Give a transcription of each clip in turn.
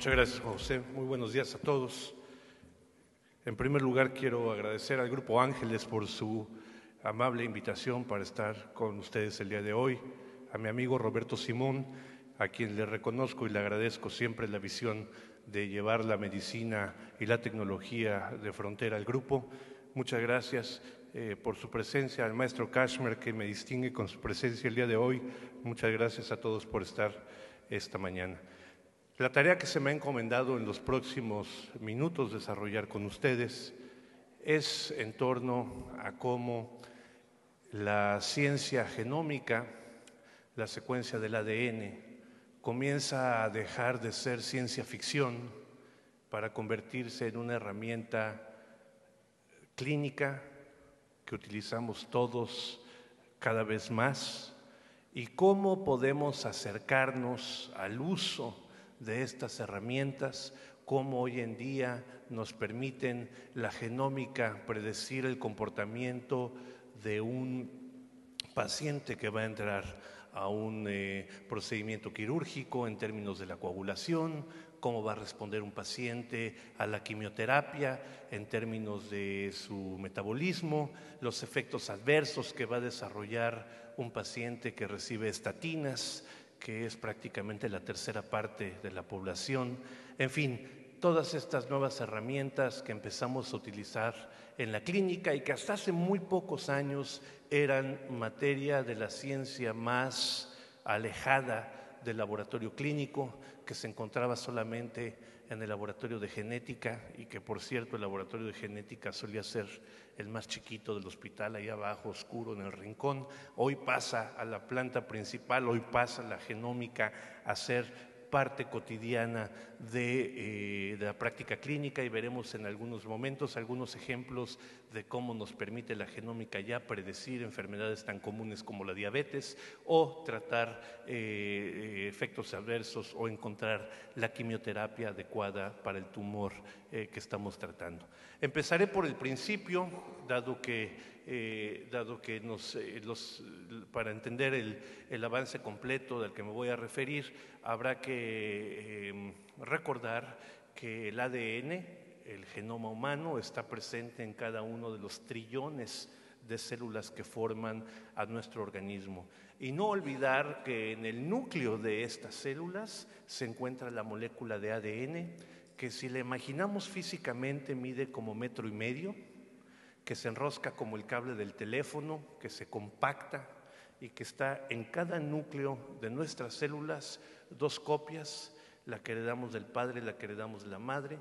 Muchas gracias, José. Muy buenos días a todos. En primer lugar, quiero agradecer al Grupo Ángeles por su amable invitación para estar con ustedes el día de hoy, a mi amigo Roberto Simón, a quien le reconozco y le agradezco siempre la visión de llevar la medicina y la tecnología de frontera al grupo. Muchas gracias por su presencia, al maestro Kashmer, que me distingue con su presencia el día de hoy. Muchas gracias a todos por estar esta mañana. La tarea que se me ha encomendado en los próximos minutos desarrollar con ustedes es en torno a cómo la ciencia genómica, la secuencia del ADN, comienza a dejar de ser ciencia ficción para convertirse en una herramienta clínica que utilizamos todos cada vez más, y cómo podemos acercarnos al uso de estas herramientas, cómo hoy en día nos permiten la genómica predecir el comportamiento de un paciente que va a entrar a un procedimiento quirúrgico en términos de la coagulación, cómo va a responder un paciente a la quimioterapia en términos de su metabolismo, los efectos adversos que va a desarrollar un paciente que recibe estatinas, que es prácticamente la tercera parte de la población. En fin, todas estas nuevas herramientas que empezamos a utilizar en la clínica y que hasta hace muy pocos años eran materia de la ciencia más alejada del laboratorio clínico, que se encontraba solamente en el laboratorio de genética, y que, por cierto, el laboratorio de genética solía ser el más chiquito del hospital, ahí abajo, oscuro, en el rincón. Hoy pasa a la planta principal, hoy pasa la genómica a ser parte cotidiana de la práctica clínica, y veremos en algunos momentos algunos ejemplos de cómo nos permite la genómica ya predecir enfermedades tan comunes como la diabetes, o tratar efectos adversos, o encontrar la quimioterapia adecuada para el tumor que estamos tratando. Empezaré por el principio, dado que para entender el avance completo del que me voy a referir, habrá que recordar que el ADN, el genoma humano, está presente en cada uno de los trillones de células que forman a nuestro organismo. Y no olvidar que en el núcleo de estas células se encuentra la molécula de ADN, que si la imaginamos físicamente mide como 1,5 metros, que se enrosca como el cable del teléfono, que se compacta y que está en cada núcleo de nuestras células, 2 copias, la que heredamos del padre y la que heredamos de la madre,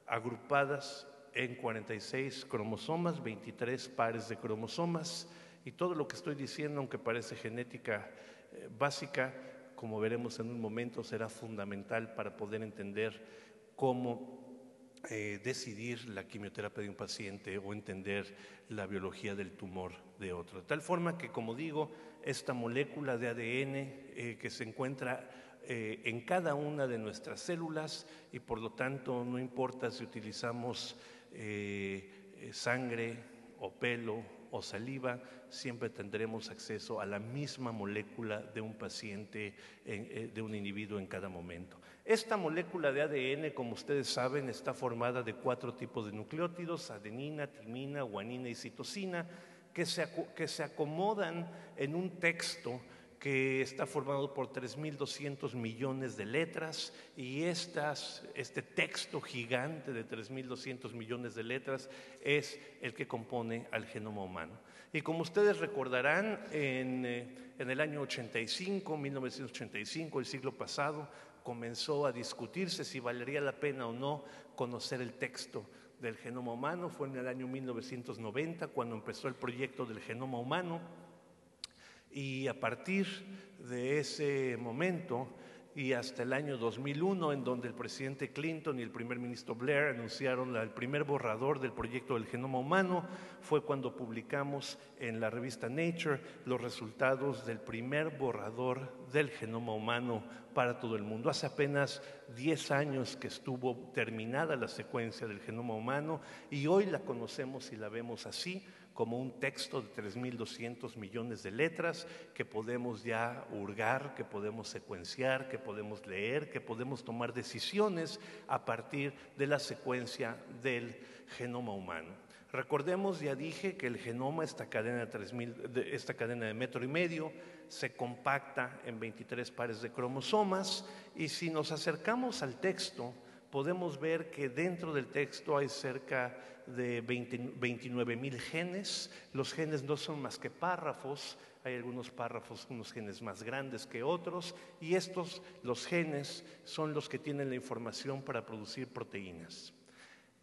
agrupadas en 46 cromosomas, 23 pares de cromosomas. Y todo lo que estoy diciendo, aunque parece genética básica, como veremos en un momento, será fundamental para poder entender cómo decidir la quimioterapia de un paciente o entender la biología del tumor de otro. De tal forma que, como digo, esta molécula de ADN que se encuentra en cada una de nuestras células, y por lo tanto no importa si utilizamos sangre o pelo o saliva, siempre tendremos acceso a la misma molécula de un paciente, de un individuo en cada momento. Esta molécula de ADN, como ustedes saben, está formada de 4 tipos de nucleótidos: adenina, timina, guanina y citosina, que se acomodan en un texto que está formado por 3.200 millones de letras, y este texto gigante de 3.200 millones de letras es el que compone al genoma humano. Y como ustedes recordarán, en el año 1985, el siglo pasado, comenzó a discutirse si valería la pena o no conocer el texto del genoma humano. Fue en el año 1990 cuando empezó el proyecto del genoma humano, y a partir de ese momento y hasta el año 2001, en donde el presidente Clinton y el primer ministro Blair anunciaron el primer borrador del proyecto del genoma humano, fue cuando publicamos en la revista Nature los resultados del primer borrador del genoma humano para todo el mundo. Hace apenas 10 años que estuvo terminada la secuencia del genoma humano, y hoy la conocemos y la vemos así, como un texto de 3.200 millones de letras que podemos ya hurgar, que podemos secuenciar, que podemos leer, que podemos tomar decisiones a partir de la secuencia del genoma humano. Recordemos, ya dije, que el genoma, esta cadena de metro y medio, se compacta en 23 pares de cromosomas, y si nos acercamos al texto, podemos ver que dentro del texto hay cerca de 29.000 genes. Los genes no son más que párrafos, hay algunos párrafos, unos genes más grandes que otros, y los genes, son los que tienen la información para producir proteínas.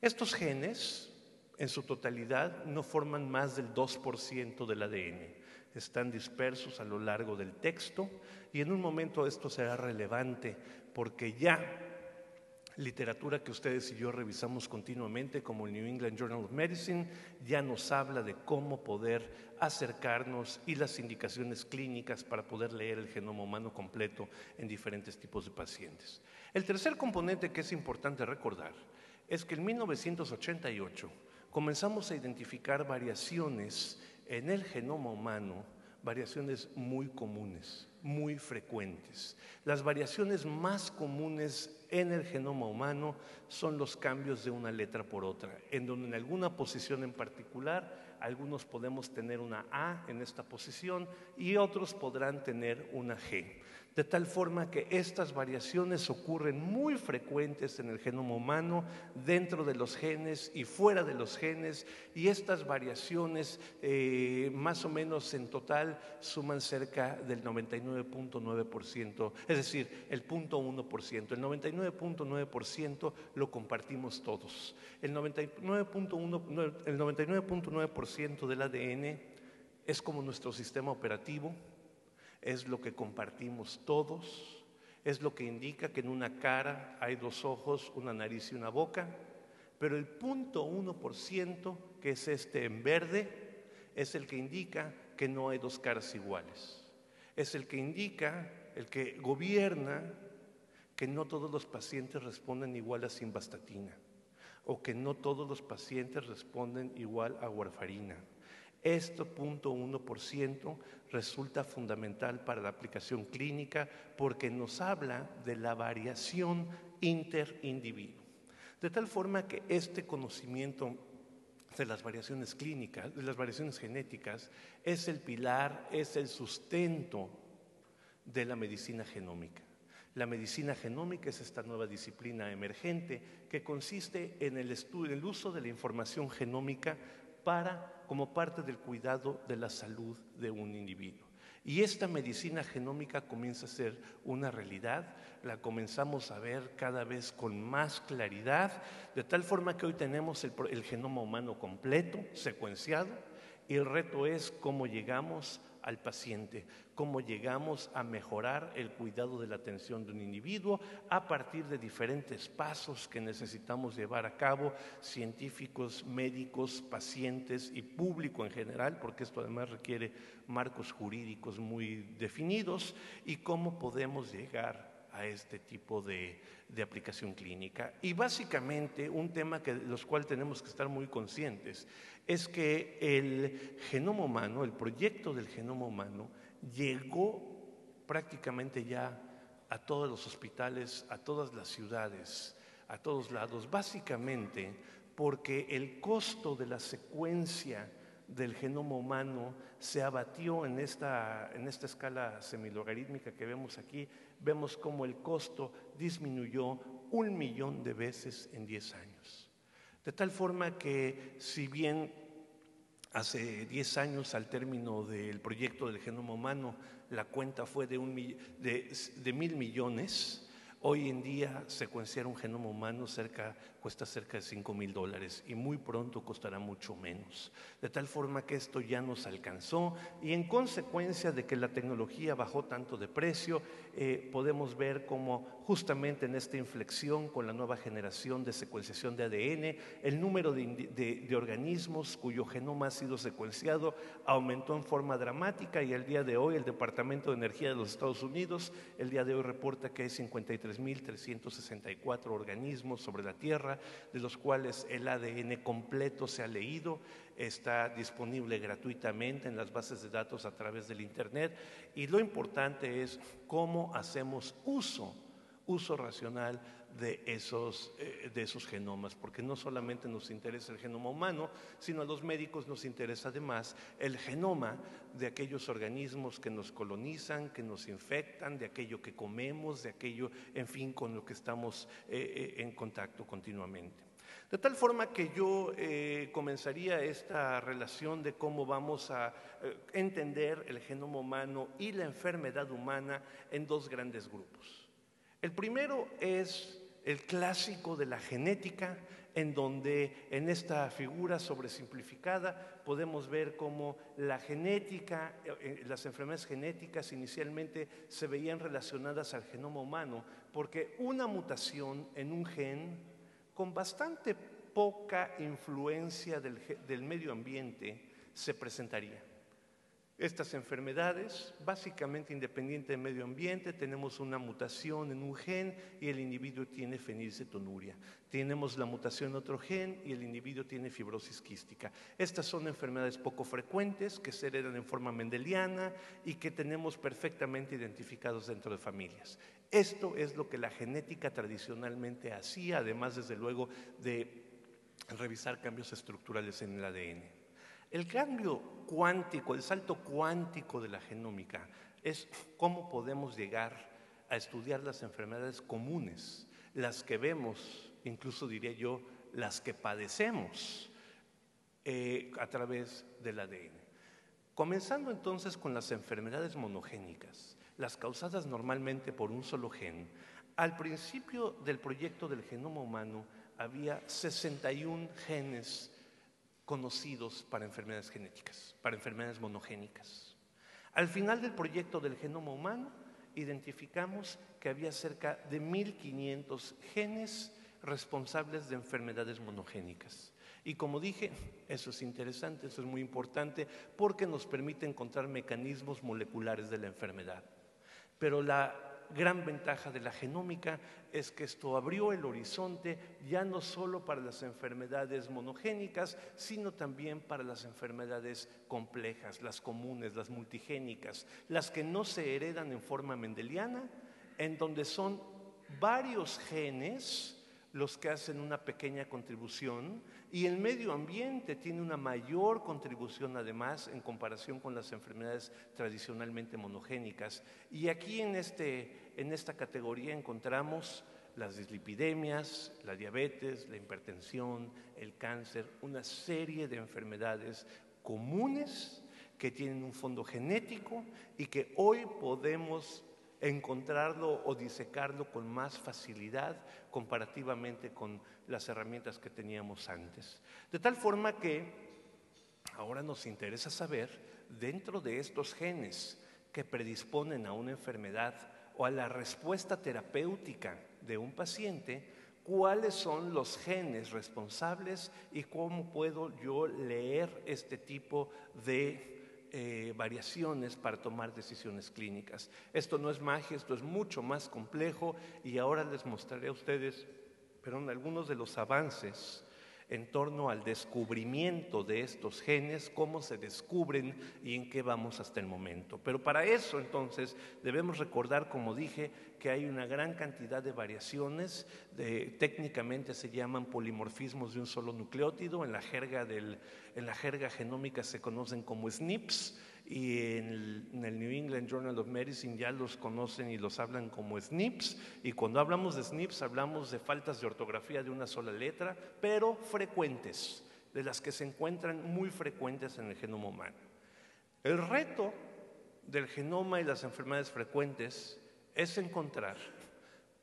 Estos genes, en su totalidad, no forman más del 2% del ADN. Están dispersos a lo largo del texto, y en un momento esto será relevante porque ya literatura que ustedes y yo revisamos continuamente, como el New England Journal of Medicine, ya nos habla de cómo poder acercarnos y las indicaciones clínicas para poder leer el genoma humano completo en diferentes tipos de pacientes. El tercer componente que es importante recordar es que en 1988 comenzamos a identificar variaciones en el genoma humano, variaciones muy comunes, muy frecuentes. Las variaciones más comunes en el genoma humano son los cambios de una letra por otra, en donde en alguna posición en particular, algunos podemos tener una A en esta posición y otros podrán tener una G. De tal forma que estas variaciones ocurren muy frecuentes en el genoma humano, dentro de los genes y fuera de los genes, y estas variaciones más o menos en total suman cerca del 99.9%, es decir, el 0.1%. El 99.9% lo compartimos todos. El 99.9% del ADN es como nuestro sistema operativo, es lo que compartimos todos, es lo que indica que en una cara hay dos ojos, una nariz y una boca, pero el 0.1%, que es este en verde, es el que indica que no hay dos caras iguales. Es el que indica, el que gobierna que no todos los pacientes responden igual a simvastatina, o que no todos los pacientes responden igual a warfarina. Este 0.1% resulta fundamental para la aplicación clínica porque nos habla de la variación interindividuo. De tal forma que este conocimiento de las variaciones clínicas, de las variaciones genéticas, es el pilar, es el sustento de la medicina genómica. La medicina genómica es esta nueva disciplina emergente que consiste en el uso de la información genómica como parte del cuidado de la salud de un individuo. Y esta medicina genómica comienza a ser una realidad, la comenzamos a ver cada vez con más claridad, de tal forma que hoy tenemos el genoma humano completo, secuenciado, y el reto es cómo llegamos al paciente, cómo llegamos a mejorar el cuidado de la atención de un individuo a partir de diferentes pasos que necesitamos llevar a cabo, científicos, médicos, pacientes y público en general, porque esto además requiere marcos jurídicos muy definidos, y cómo podemos llegar a este tipo de aplicación clínica. Y básicamente un tema de los cuales tenemos que estar muy conscientes es que el genoma humano, el proyecto del genoma humano, llegó prácticamente ya a todos los hospitales, a todas las ciudades, a todos lados, básicamente porque el costo de la secuencia del genoma humano se abatió en esta escala semilogarítmica que vemos aquí. Vemos cómo el costo disminuyó 1.000.000 de veces en 10 años. De tal forma que, si bien hace 10 años, al término del proyecto del genoma humano, la cuenta fue de 1.000 millones, hoy en día secuenciar un genoma humano cuesta cerca de $5.000 y muy pronto costará mucho menos. De tal forma que esto ya nos alcanzó, y en consecuencia de que la tecnología bajó tanto de precio, podemos ver cómo justamente en esta inflexión con la nueva generación de secuenciación de ADN, el número de organismos cuyo genoma ha sido secuenciado aumentó en forma dramática, y al día de hoy el Departamento de Energía de los Estados Unidos, el día de hoy reporta que hay 53 3.364 organismos sobre la Tierra, de los cuales el ADN completo se ha leído, está disponible gratuitamente en las bases de datos a través del Internet, y lo importante es cómo hacemos uso racional de esos genomas, porque no solamente nos interesa el genoma humano, sino a los médicos nos interesa además el genoma de aquellos organismos que nos colonizan, que nos infectan, de aquello que comemos, de aquello, en fin, con lo que estamos en contacto continuamente. De tal forma que yo comenzaría esta relación de cómo vamos a entender el genoma humano y la enfermedad humana en dos grandes grupos. El primero es el clásico de la genética, en donde en esta figura sobresimplificada podemos ver cómo la genética, las enfermedades genéticas inicialmente se veían relacionadas al genoma humano, porque una mutación en un gen con bastante poca influencia del medio ambiente se presentaría. Estas enfermedades, básicamente independiente del medio ambiente, tenemos una mutación en un gen y el individuo tiene fenilcetonuria. Tenemos la mutación en otro gen y el individuo tiene fibrosis quística. Estas son enfermedades poco frecuentes que se heredan en forma mendeliana y que tenemos perfectamente identificados dentro de familias. Esto es lo que la genética tradicionalmente hacía, además, desde luego, de revisar cambios estructurales en el ADN. El cambio cuántico, el salto cuántico de la genómica es cómo podemos llegar a estudiar las enfermedades comunes, las que vemos, incluso diría yo, las que padecemos a través del ADN. Comenzando entonces con las enfermedades monogénicas, las causadas normalmente por un solo gen. Al principio del proyecto del genoma humano había 61 genes conocidos para enfermedades genéticas, para enfermedades monogénicas. Al final del proyecto del genoma humano, identificamos que había cerca de 1.500 genes responsables de enfermedades monogénicas. Y como dije, eso es interesante, eso es muy importante, porque nos permite encontrar mecanismos moleculares de la enfermedad. Pero la gran ventaja de la genómica es que esto abrió el horizonte ya no solo para las enfermedades monogénicas, sino también para las enfermedades complejas, las comunes, las multigénicas, las que no se heredan en forma mendeliana, en donde son varios genes los que hacen una pequeña contribución y el medio ambiente tiene una mayor contribución además en comparación con las enfermedades tradicionalmente monogénicas. Y aquí en esta categoría encontramos las dislipidemias, la diabetes, la hipertensión, el cáncer, una serie de enfermedades comunes que tienen un fondo genético y que hoy podemos encontrarlo o disecarlo con más facilidad comparativamente con las herramientas que teníamos antes. De tal forma que ahora nos interesa saber, dentro de estos genes que predisponen a una enfermedad o a la respuesta terapéutica de un paciente, cuáles son los genes responsables y cómo puedo yo leer este tipo de variaciones para tomar decisiones clínicas. Esto no es magia, esto es mucho más complejo y ahora les mostraré a ustedes, algunos de los avances en torno al descubrimiento de estos genes, cómo se descubren y en qué vamos hasta el momento. Pero para eso entonces debemos recordar, como dije, que hay una gran cantidad de variaciones, técnicamente se llaman polimorfismos de un solo nucleótido, en la jerga genómica se conocen como SNPs, y en el New England Journal of Medicine ya los conocen y los hablan como SNPs, y cuando hablamos de SNPs hablamos de faltas de ortografía de una sola letra, pero frecuentes, de las que se encuentran muy frecuentes en el genoma humano. El reto del genoma y las enfermedades frecuentes es encontrar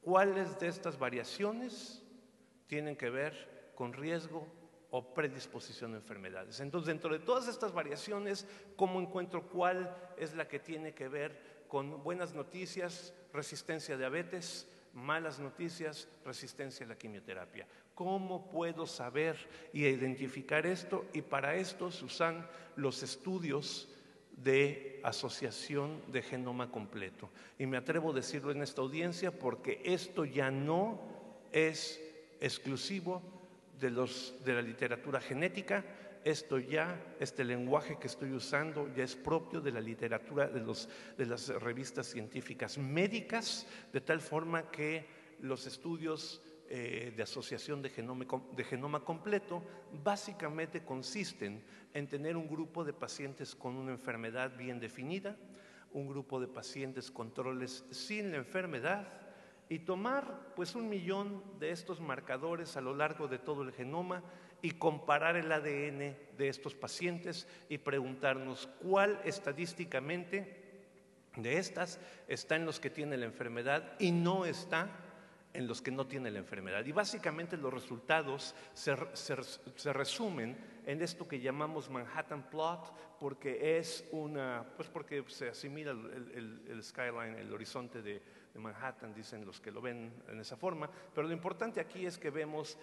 cuáles de estas variaciones tienen que ver con riesgo o predisposición a enfermedades. Entonces, dentro de todas estas variaciones, ¿cómo encuentro cuál es la que tiene que ver con buenas noticias, resistencia a diabetes, malas noticias, resistencia a la quimioterapia? ¿Cómo puedo saber y identificar esto? Y para esto se usan los estudios de asociación de genoma completo. Y me atrevo a decirlo en esta audiencia porque esto ya no es exclusivo de la literatura genética. Esto ya, este lenguaje que estoy usando ya es propio de la literatura de las revistas científicas médicas, de tal forma que los estudios de asociación de genoma completo básicamente consisten en tener un grupo de pacientes con una enfermedad bien definida, un grupo de pacientes controles sin la enfermedad, y tomar pues 1 millón de estos marcadores a lo largo de todo el genoma y comparar el ADN de estos pacientes y preguntarnos cuál estadísticamente de estas está en los que tienen la enfermedad y no está en los que no tienen la enfermedad. Y básicamente los resultados se resumen en esto que llamamos Manhattan Plot, porque porque se asimila el skyline, el horizonte de Manhattan, dicen los que lo ven en esa forma. Pero lo importante aquí es que vemos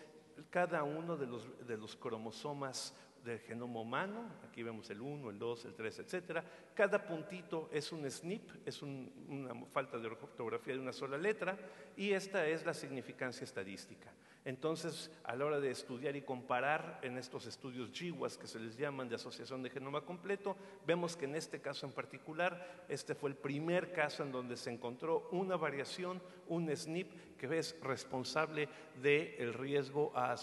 cada uno de los cromosomas del genoma humano. Aquí vemos el 1, el 2, el 3, etcétera. Cada puntito es un SNP, es una falta de ortografía de una sola letra, y esta es la significancia estadística. Entonces, a la hora de estudiar y comparar en estos estudios GWAS, que se les llaman de asociación de genoma completo, vemos que en este caso en particular, este fue el primer caso en donde se encontró una variación, un SNP, que es responsable del riesgo a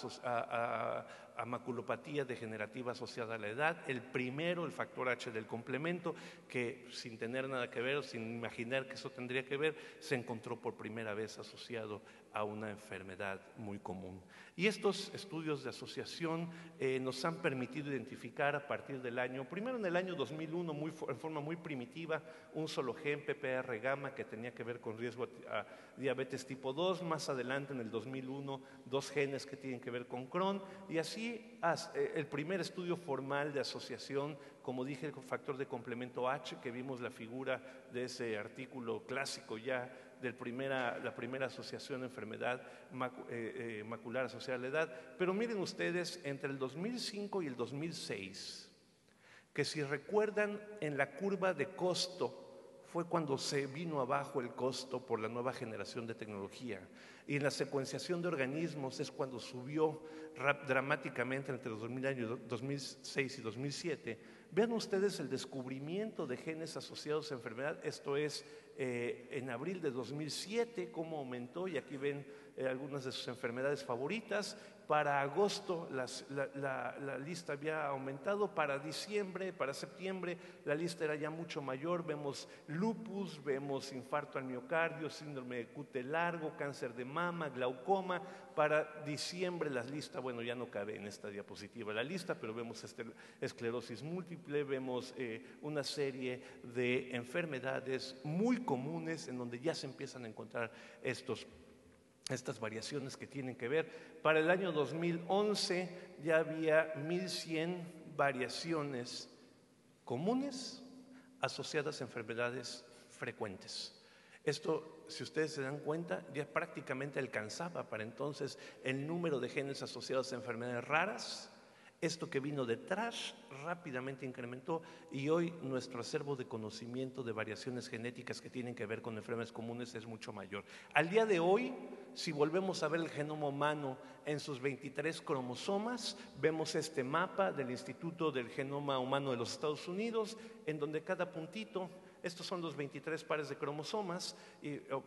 maculopatía degenerativa asociada a la edad. El primero, el factor H del complemento, que sin tener nada que ver, sin imaginar que eso tendría que ver, se encontró por primera vez asociado a una enfermedad muy común. Y estos estudios de asociación nos han permitido identificar a partir del primero en el año 2001, en forma muy primitiva, un solo gen, PPR gamma, que tenía que ver con riesgo a diabetes tipo 2, más adelante en el 2001, 2 genes que tienen que ver con Crohn, y así el primer estudio formal de asociación, como dije, el factor de complemento H, que vimos la figura de ese artículo clásico ya de la primera asociación de enfermedad macular asociada a la edad. Pero miren ustedes, entre el 2005 y el 2006, que si recuerdan, en la curva de costo fue cuando se vino abajo el costo por la nueva generación de tecnología, y en la secuenciación de organismos es cuando subió dramáticamente entre los 2006 y 2007. Vean ustedes el descubrimiento de genes asociados a enfermedad, esto es en abril de 2007, cómo aumentó, y aquí ven algunas de sus enfermedades favoritas. Para agosto la lista había aumentado, para diciembre, para septiembre la lista era ya mucho mayor. Vemos lupus, vemos infarto al miocardio, síndrome de Cute largo, cáncer de mama, glaucoma. Para diciembre la lista, bueno, ya no cabe en esta diapositiva la lista, pero vemos esclerosis múltiple, vemos una serie de enfermedades muy comunes en donde ya se empiezan a encontrar estas variaciones que tienen que ver. Para el año 2011 ya había 1,100 variaciones comunes asociadas a enfermedades frecuentes. Esto, si ustedes se dan cuenta, ya prácticamente alcanzaba para entonces el número de genes asociados a enfermedades raras. Esto que vino detrás rápidamente incrementó, y hoy nuestro acervo de conocimiento de variaciones genéticas que tienen que ver con enfermedades comunes es mucho mayor. Al día de hoy, si volvemos a ver el genoma humano en sus 23 cromosomas, vemos este mapa del Instituto del Genoma Humano de los Estados Unidos, en donde cada puntito, estos son los 23 pares de cromosomas,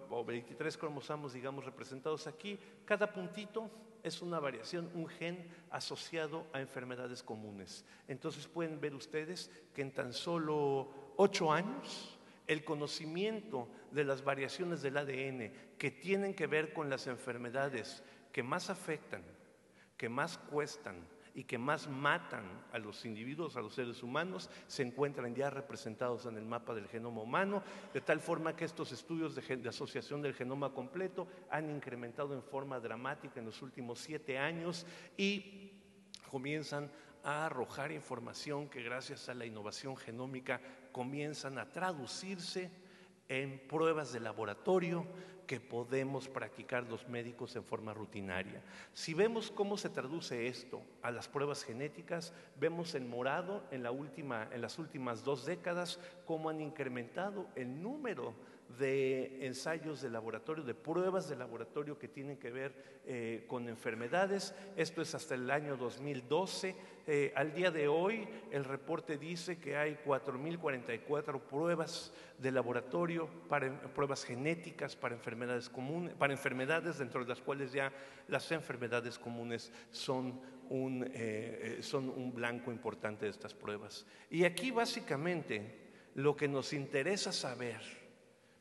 o 23 cromosomas, digamos, representados aquí. Cada puntito es una variación, un gen asociado a enfermedades comunes. Entonces pueden ver ustedes que en tan solo 8 años, el conocimiento de las variaciones del ADN que tienen que ver con las enfermedades que más afectan, que más cuestan y que más matan a los individuos, a los seres humanos, se encuentran ya representados en el mapa del genoma humano, de tal forma que estos estudios de asociación del genoma completo han incrementado en forma dramática en los últimos 7 años y comienzan a arrojar información que gracias a la innovación genómica comienzan a traducirse en pruebas de laboratorio que podemos practicar los médicos en forma rutinaria. Si vemos cómo se traduce esto a las pruebas genéticas, vemos en morado en las últimas 2 décadas cómo han incrementado el número de ensayos de laboratorio, de pruebas de laboratorio que tienen que ver con enfermedades. Esto es hasta el año 2012. Al día de hoy, el reporte dice que hay 4.044 pruebas de laboratorio, pruebas genéticas para enfermedades comunes, para enfermedades dentro de las cuales ya las enfermedades comunes son un blanco importante de estas pruebas. Y aquí básicamente lo que nos interesa saber,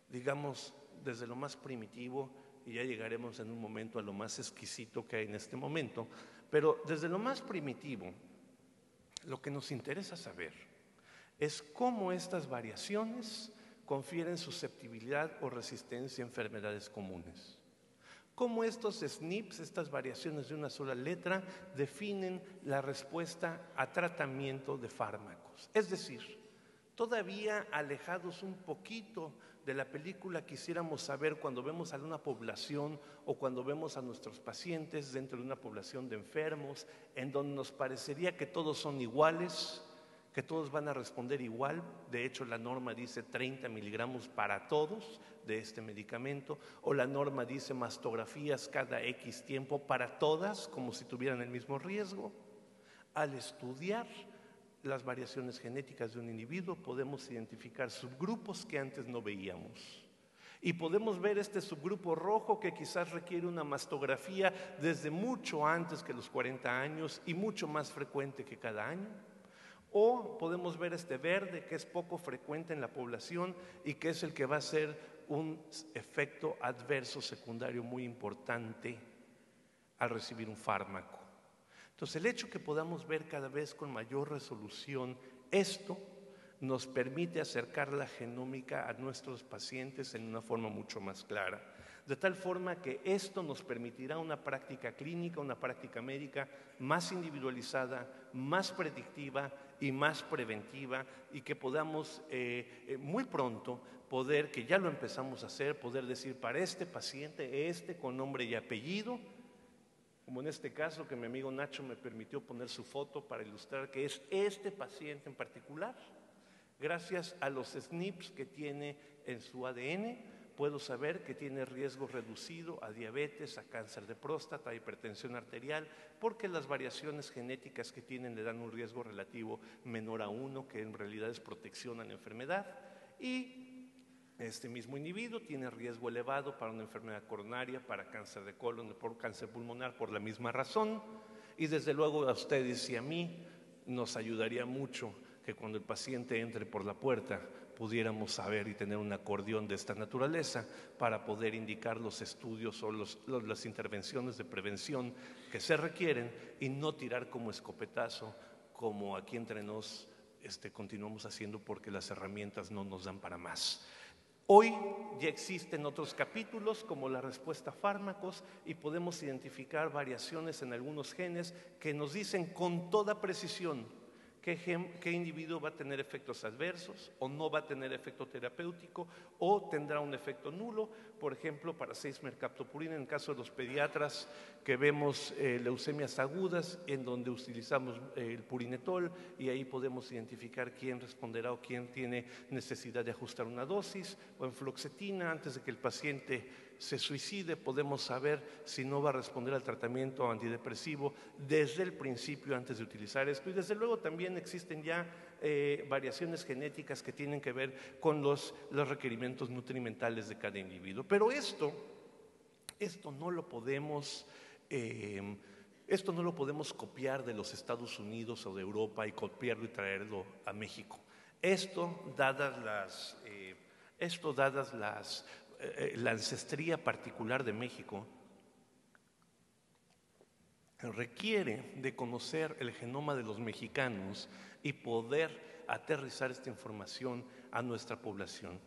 digamos, desde lo más primitivo, y ya llegaremos en un momento a lo más exquisito que hay en este momento, pero desde lo más primitivo, lo que nos interesa saber es cómo estas variaciones confieren susceptibilidad o resistencia a enfermedades comunes. Cómo estos SNPs, estas variaciones de una sola letra, definen la respuesta a tratamiento de fármacos. Es decir, todavía alejados un poquito de la película quisiéramos saber cuando vemos a una población o cuando vemos a nuestros pacientes dentro de una población de enfermos, en donde nos parecería que todos son iguales, que todos van a responder igual. De hecho, la norma dice 30 miligramos para todos de este medicamento, o la norma dice mastografías cada X tiempo para todas, como si tuvieran el mismo riesgo. Al estudiar las variaciones genéticas de un individuo, podemos identificar subgrupos que antes no veíamos. Y podemos ver este subgrupo rojo que quizás requiere una mastografía desde mucho antes que los 40 años y mucho más frecuente que cada año. O podemos ver este verde que es poco frecuente en la población y que es el que va a ser un efecto adverso secundario muy importante al recibir un fármaco. Entonces, el hecho que podamos ver cada vez con mayor resolución esto nos permite acercar la genómica a nuestros pacientes en una forma mucho más clara. De tal forma que esto nos permitirá una práctica clínica, una práctica médica más individualizada, más predictiva y más preventiva, y que podamos muy pronto poder, que ya lo empezamos a hacer, poder decir para este paciente, con nombre y apellido, como en este caso que mi amigo Nacho me permitió poner su foto para ilustrar que es este paciente en particular. Gracias a los SNPs que tiene en su ADN, puedo saber que tiene riesgo reducido a diabetes, a cáncer de próstata, a hipertensión arterial, porque las variaciones genéticas que tienen le dan un riesgo relativo menor a 1, que en realidad es protección a la enfermedad. Y este mismo individuo tiene riesgo elevado para una enfermedad coronaria, para cáncer de colon, por cáncer pulmonar, por la misma razón. Y desde luego a ustedes y a mí nos ayudaría mucho que cuando el paciente entre por la puerta pudiéramos saber y tener un acordeón de esta naturaleza para poder indicar los estudios o las intervenciones de prevención que se requieren y no tirar como escopetazo, como aquí entre nos continuamos haciendo porque las herramientas no nos dan para más. Hoy ya existen otros capítulos como la respuesta a fármacos y podemos identificar variaciones en algunos genes que nos dicen con toda precisión qué individuo va a tener efectos adversos o no va a tener efecto terapéutico o tendrá un efecto nulo. Por ejemplo, para 6-mercaptopurina, en el caso de los pediatras que vemos leucemias agudas en donde utilizamos el purinetol y ahí podemos identificar quién responderá o quién tiene necesidad de ajustar una dosis, o en fluoxetina, antes de que el paciente se suicide, podemos saber si no va a responder al tratamiento antidepresivo desde el principio antes de utilizar esto. Y desde luego también existen ya variaciones genéticas que tienen que ver con los requerimientos nutrimentales de cada individuo. Pero esto no lo podemos copiar de los Estados Unidos o de Europa y copiarlo y traerlo a México. Esto dadas la ancestría particular de México, requiere de conocer el genoma de los mexicanos y poder aterrizar esta información a nuestra población.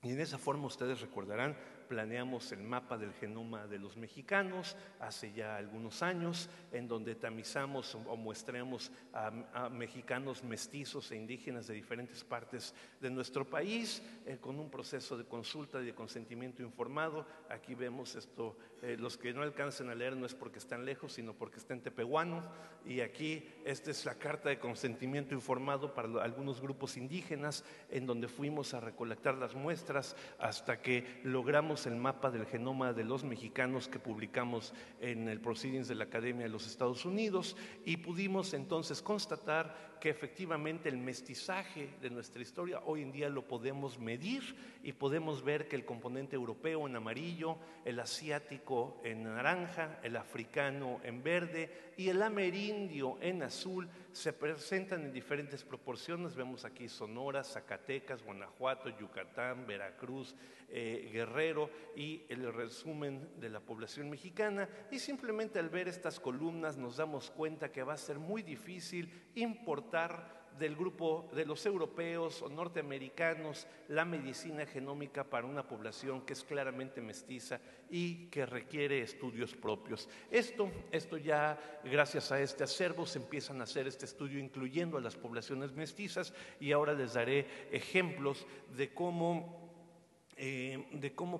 Y en esa forma ustedes recordarán planeamos el mapa del genoma de los mexicanos hace ya algunos años, en donde tamizamos o muestramos a mexicanos mestizos e indígenas de diferentes partes de nuestro país, con un proceso de consulta y de consentimiento informado. Aquí vemos esto, los que no alcancen a leer no es porque están lejos, sino porque está en tepehuano, y aquí esta es la carta de consentimiento informado para algunos grupos indígenas, en donde fuimos a recolectar las muestras hasta que logramos el mapa del genoma de los mexicanos que publicamos en el Proceedings de la Academia de los Estados Unidos, y pudimos entonces constatar que efectivamente el mestizaje de nuestra historia hoy en día lo podemos medir, y podemos ver que el componente europeo en amarillo, el asiático en naranja, el africano en verde y el amerindio en azul se presentan en diferentes proporciones. Vemos aquí Sonora, Zacatecas, Guanajuato, Yucatán, Veracruz, Guerrero, y el resumen de la población mexicana. Y simplemente al ver estas columnas nos damos cuenta que va a ser muy difícil importar del grupo de los europeos o norteamericanos la medicina genómica para una población que es claramente mestiza y que requiere estudios propios. Esto ya, gracias a este acervo, se empiezan a hacer este estudio incluyendo a las poblaciones mestizas, y ahora les daré ejemplos de cómo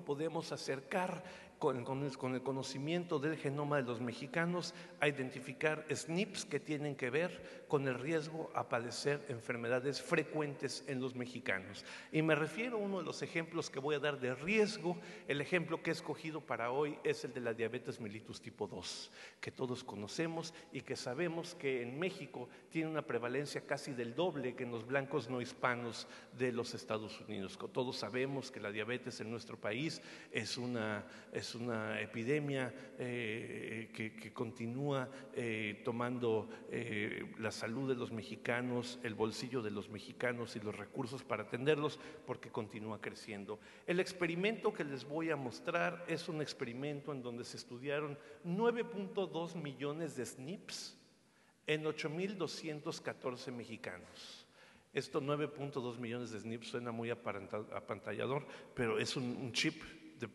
podemos acercar con el conocimiento del genoma de los mexicanos a identificar SNPs que tienen que ver con el riesgo a padecer enfermedades frecuentes en los mexicanos. Y me refiero a uno de los ejemplos que voy a dar de riesgo. El ejemplo que he escogido para hoy es el de la diabetes mellitus tipo 2, que todos conocemos y que sabemos que en México tiene una prevalencia casi del doble que en los blancos no hispanos de los Estados Unidos. Todos sabemos que la diabetes en nuestro país es una epidemia que continúa tomando la salud de los mexicanos, el bolsillo de los mexicanos y los recursos para atenderlos, porque continúa creciendo. El experimento que les voy a mostrar es un experimento en donde se estudiaron 9.2 millones de SNPs en 8,214 mexicanos. Esto 9.2 millones de SNPs suena muy apantallador, pero es un chip de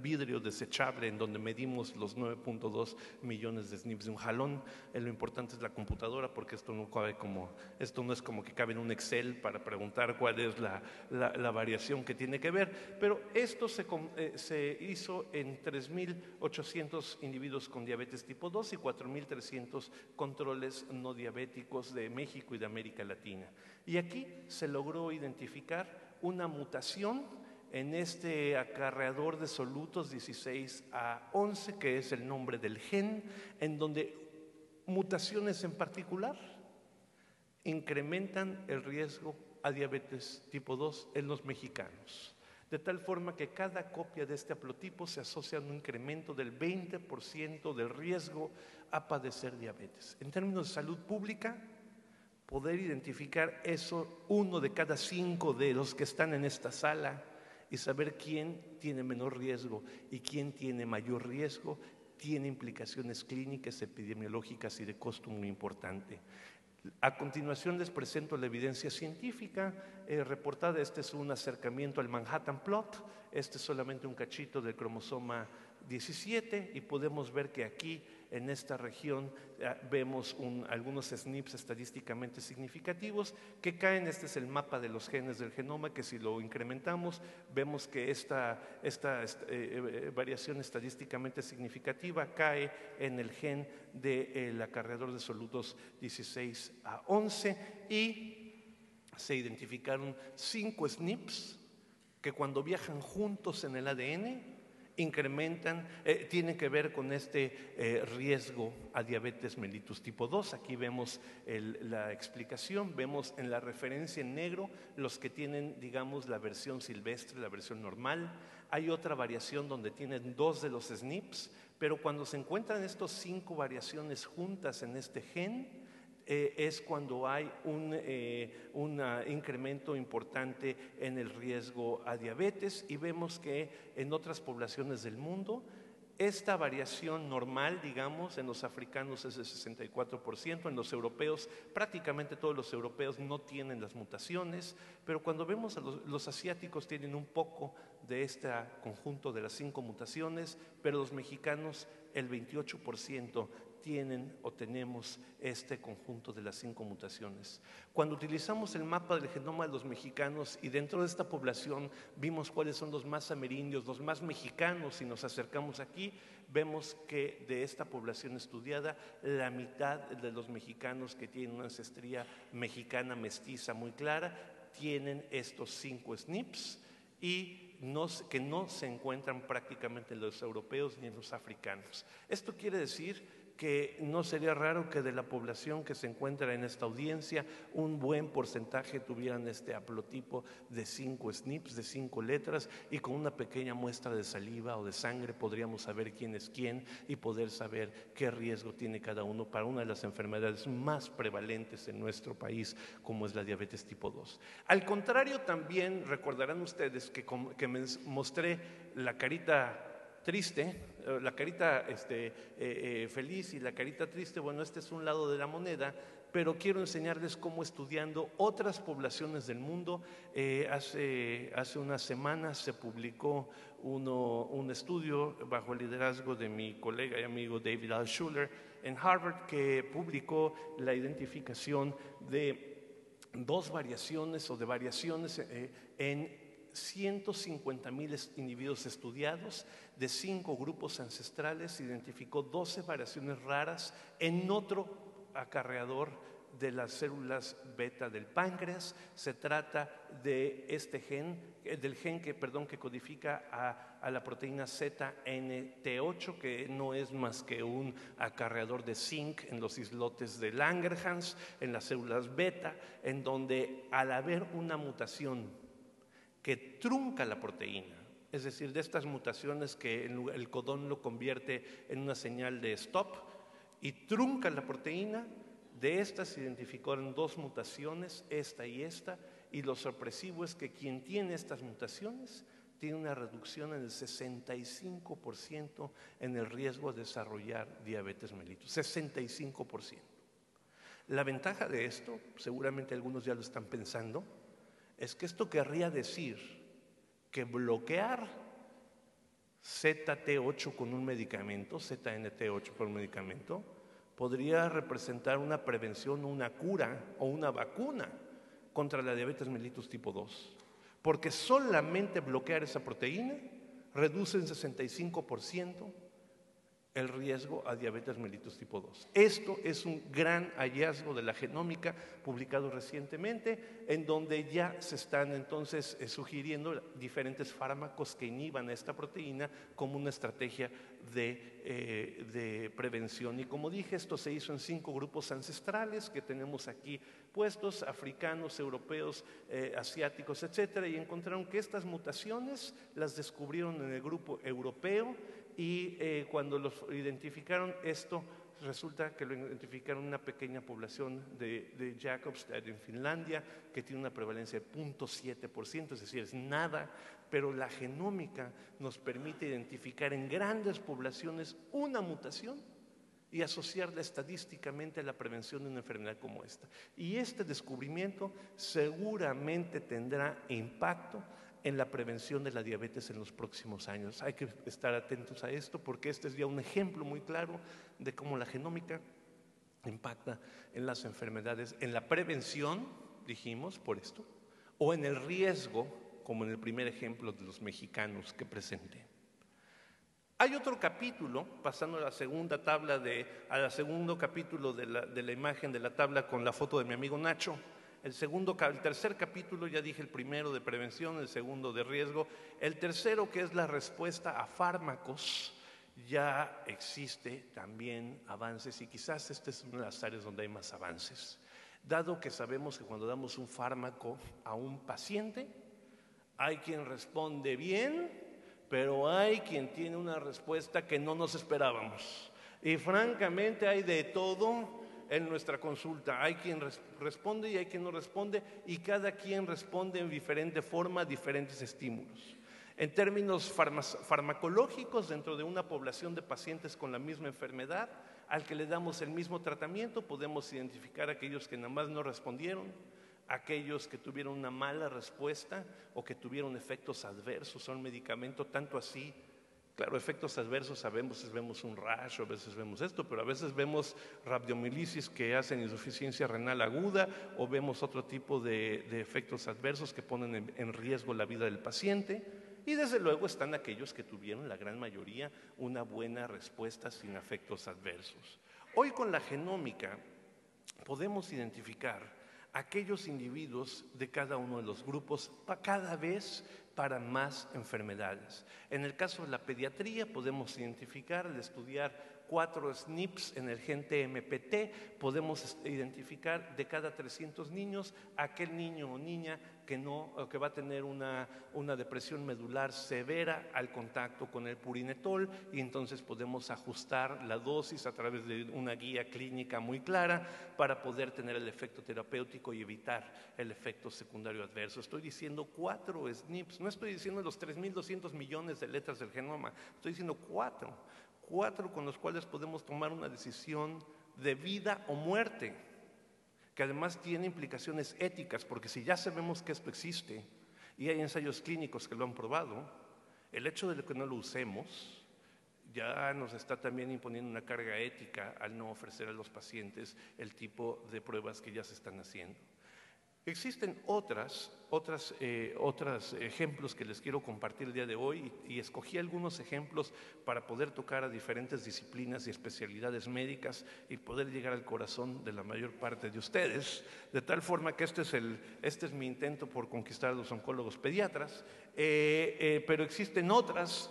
vidrio desechable en donde medimos los 9.2 millones de SNPs de un jalón. Lo importante es la computadora, porque esto no es como que cabe en un Excel para preguntar cuál es la variación que tiene que ver, pero esto se hizo en 3,800 individuos con diabetes tipo 2 y 4,300 controles no diabéticos de México y de América Latina. Y aquí se logró identificar una mutación en este acarreador de solutos 16A11, que es el nombre del gen, en donde mutaciones en particular incrementan el riesgo a diabetes tipo 2 en los mexicanos, de tal forma que cada copia de este haplotipo se asocia a un incremento del 20% del riesgo a padecer diabetes. En términos de salud pública, poder identificar eso, 1 de cada 5 de los que están en esta sala, y saber quién tiene menor riesgo y quién tiene mayor riesgo, tiene implicaciones clínicas, epidemiológicas y de costo muy importante. A continuación les presento la evidencia científica reportada. Este es un acercamiento al Manhattan Plot. Este es solamente un cachito del cromosoma 17, y podemos ver que aquí en esta región vemos algunos SNPs estadísticamente significativos que caen. Este es el mapa de los genes del genoma, que si lo incrementamos vemos que esta variación estadísticamente significativa cae en el gen del acarreador de solutos 16A11, y se identificaron 5 SNPs que cuando viajan juntos en el ADN incrementan, tienen que ver con este riesgo a diabetes mellitus tipo 2. Aquí vemos la explicación, vemos en la referencia en negro los que tienen, digamos, la versión silvestre, la versión normal. Hay otra variación donde tienen 2 de los SNPs, pero cuando se encuentran estos 5 variaciones juntas en este gen, es cuando hay un incremento importante en el riesgo a diabetes. Y vemos que en otras poblaciones del mundo Esta variación normal, digamos, en los africanos es de 64%, en los europeos, prácticamente todos los europeos no tienen las mutaciones, pero cuando vemos a los asiáticos tienen un poco de este conjunto de las 5 mutaciones, pero los mexicanos el 28% tienen o tenemos este conjunto de las 5 mutaciones. Cuando utilizamos el mapa del genoma de los mexicanos y dentro de esta población vimos cuáles son los más amerindios, los más mexicanos, y nos acercamos aquí, vemos que de esta población estudiada, la mitad de los mexicanos que tienen una ancestría mexicana mestiza muy clara, tienen estos 5 SNPs y que no se encuentran prácticamente en los europeos ni en los africanos. Esto quiere decir que no sería raro que de la población que se encuentra en esta audiencia, un buen porcentaje tuvieran este haplotipo de 5 SNPs, de 5 letras, y con una pequeña muestra de saliva o de sangre podríamos saber quién es quién y poder saber qué riesgo tiene cada uno para una de las enfermedades más prevalentes en nuestro país, como es la diabetes tipo 2. Al contrario, también recordarán ustedes que me mostré la carita triste, la carita feliz y la carita triste. Bueno, este es un lado de la moneda, pero quiero enseñarles cómo, estudiando otras poblaciones del mundo, hace unas semanas se publicó un estudio bajo el liderazgo de mi colega y amigo David Altshuler en Harvard, que publicó la identificación de 2 variaciones o de variaciones en 150,000 individuos estudiados de 5 grupos ancestrales. Identificó 12 variaciones raras en otro acarreador de las células beta del páncreas. Se trata de este gen, del gen que codifica a la proteína ZNT8, que no es más que un acarreador de zinc en los islotes de Langerhans, en las células beta, en donde al haber una mutación que trunca la proteína, es decir, de estas mutaciones que el codón lo convierte en una señal de stop y trunca la proteína, de estas se identificaron 2 mutaciones, esta, y lo sorpresivo es que quien tiene estas mutaciones tiene una reducción en el 65% en el riesgo de desarrollar diabetes mellitus, 65%. La ventaja de esto, seguramente algunos ya lo están pensando, es que esto querría decir que bloquear ZT8 con un medicamento, ZNT8 por un medicamento, podría representar una prevención, una cura o una vacuna contra la diabetes mellitus tipo 2, porque solamente bloquear esa proteína reduce en 65% el riesgo a diabetes mellitus tipo 2. Esto es un gran hallazgo de la genómica publicado recientemente, en donde ya se están entonces sugiriendo diferentes fármacos que inhiban a esta proteína como una estrategia de prevención. Y como dije, esto se hizo en 5 grupos ancestrales que tenemos aquí puestos, africanos, europeos, asiáticos, etcétera, y encontraron que estas mutaciones las descubrieron en el grupo europeo. Y cuando los identificaron, esto resulta que lo identificaron una pequeña población de Jakobstad en Finlandia, que tiene una prevalencia de 0.7%, es decir, es nada, pero la genómica nos permite identificar en grandes poblaciones una mutación y asociarla estadísticamente a la prevención de una enfermedad como esta. Y este descubrimiento seguramente tendrá impacto en la prevención de la diabetes en los próximos años. Hay que estar atentos a esto, porque este es ya un ejemplo muy claro de cómo la genómica impacta en las enfermedades, en la prevención, dijimos, por esto, o en el riesgo, como en el primer ejemplo de los mexicanos que presenté. Hay otro capítulo, pasando a la segunda tabla, al segundo capítulo de la imagen de la tabla con la foto de mi amigo Nacho. El tercer capítulo, ya dije, el primero de prevención, el segundo de riesgo. El tercero, que es la respuesta a fármacos, ya existe también avances, y quizás este es una de las áreas donde hay más avances, dado que sabemos que cuando damos un fármaco a un paciente, hay quien responde bien, pero hay quien tiene una respuesta que no nos esperábamos. Y francamente hay de todo en nuestra consulta. Hay quien responde y hay quien no responde, y cada quien responde en diferente forma a diferentes estímulos. En términos farmacológicos, dentro de una población de pacientes con la misma enfermedad, al que le damos el mismo tratamiento, podemos identificar aquellos que nada más no respondieron, aquellos que tuvieron una mala respuesta o que tuvieron efectos adversos a un medicamento, tanto así. Claro, efectos adversos, a veces vemos un rash, a veces vemos esto, pero a veces vemos rabdomiolisis que hacen insuficiencia renal aguda o vemos otro tipo de efectos adversos que ponen en riesgo la vida del paciente. Y desde luego están aquellos que tuvieron, la gran mayoría, una buena respuesta sin efectos adversos. Hoy con la genómica podemos identificar aquellos individuos de cada uno de los grupos cada vez para más enfermedades. En el caso de la pediatría podemos identificar, al estudiar 4 SNPs en el gen TMPT, podemos identificar de cada 300 niños aquel niño o niña que va a tener una depresión medular severa al contacto con el purinetol, y entonces podemos ajustar la dosis a través de una guía clínica muy clara para poder tener el efecto terapéutico y evitar el efecto secundario adverso. Estoy diciendo 4 SNPs, no estoy diciendo los 3.200 millones de letras del genoma, estoy diciendo 4 con los cuales podemos tomar una decisión de vida o muerte, que además tiene implicaciones éticas, porque si ya sabemos que esto existe y hay ensayos clínicos que lo han probado, el hecho de que no lo usemos ya nos está también imponiendo una carga ética al no ofrecer a los pacientes el tipo de pruebas que ya se están haciendo. Existen otros ejemplos que les quiero compartir el día de hoy, y escogí algunos ejemplos para poder tocar a diferentes disciplinas y especialidades médicas y poder llegar al corazón de la mayor parte de ustedes, de tal forma que este es mi intento por conquistar a los oncólogos pediatras, pero existen otras,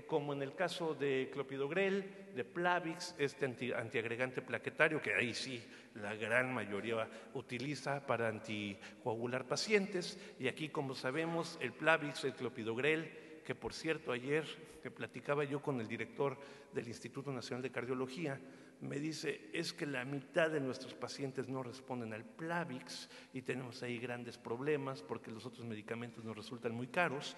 como en el caso de clopidogrel, de Plavix, este antiagregante plaquetario, que ahí sí la gran mayoría utiliza para anticoagular pacientes. Y aquí, como sabemos, el Plavix, el clopidogrel, que por cierto ayer que platicaba yo con el director del Instituto Nacional de Cardiología, me dice, es que la mitad de nuestros pacientes no responden al Plavix y tenemos ahí grandes problemas porque los otros medicamentos nos resultan muy caros.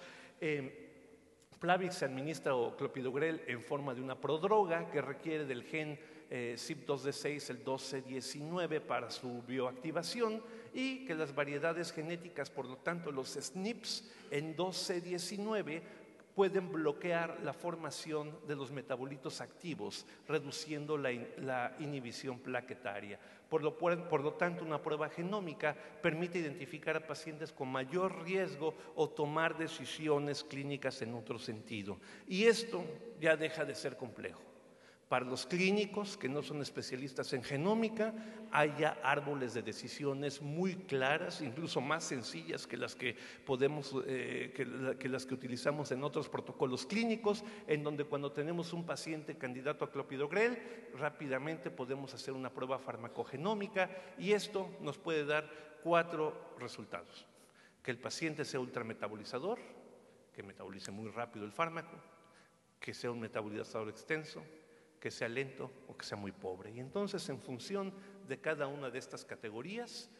Plavix se administra, o clopidogrel, en forma de una prodroga que requiere del gen CYP2D6, el 1219, para su bioactivación, y que las variedades genéticas, por lo tanto los SNPs en 1219, pueden bloquear la formación de los metabolitos activos, reduciendo la inhibición plaquetaria. Por lo tanto, una prueba genómica permite identificar a pacientes con mayor riesgo o tomar decisiones clínicas en otro sentido. Y esto ya deja de ser complejo. Para los clínicos que no son especialistas en genómica, hay ya árboles de decisiones muy claras, incluso más sencillas que las que utilizamos en otros protocolos clínicos, en donde cuando tenemos un paciente candidato a clopidogrel, rápidamente podemos hacer una prueba farmacogenómica, y esto nos puede dar 4 resultados: que el paciente sea ultrametabolizador, que metabolice muy rápido el fármaco, que sea un metabolizador extenso, que sea lento o que sea muy pobre. Y entonces, en función de cada una de estas categorías,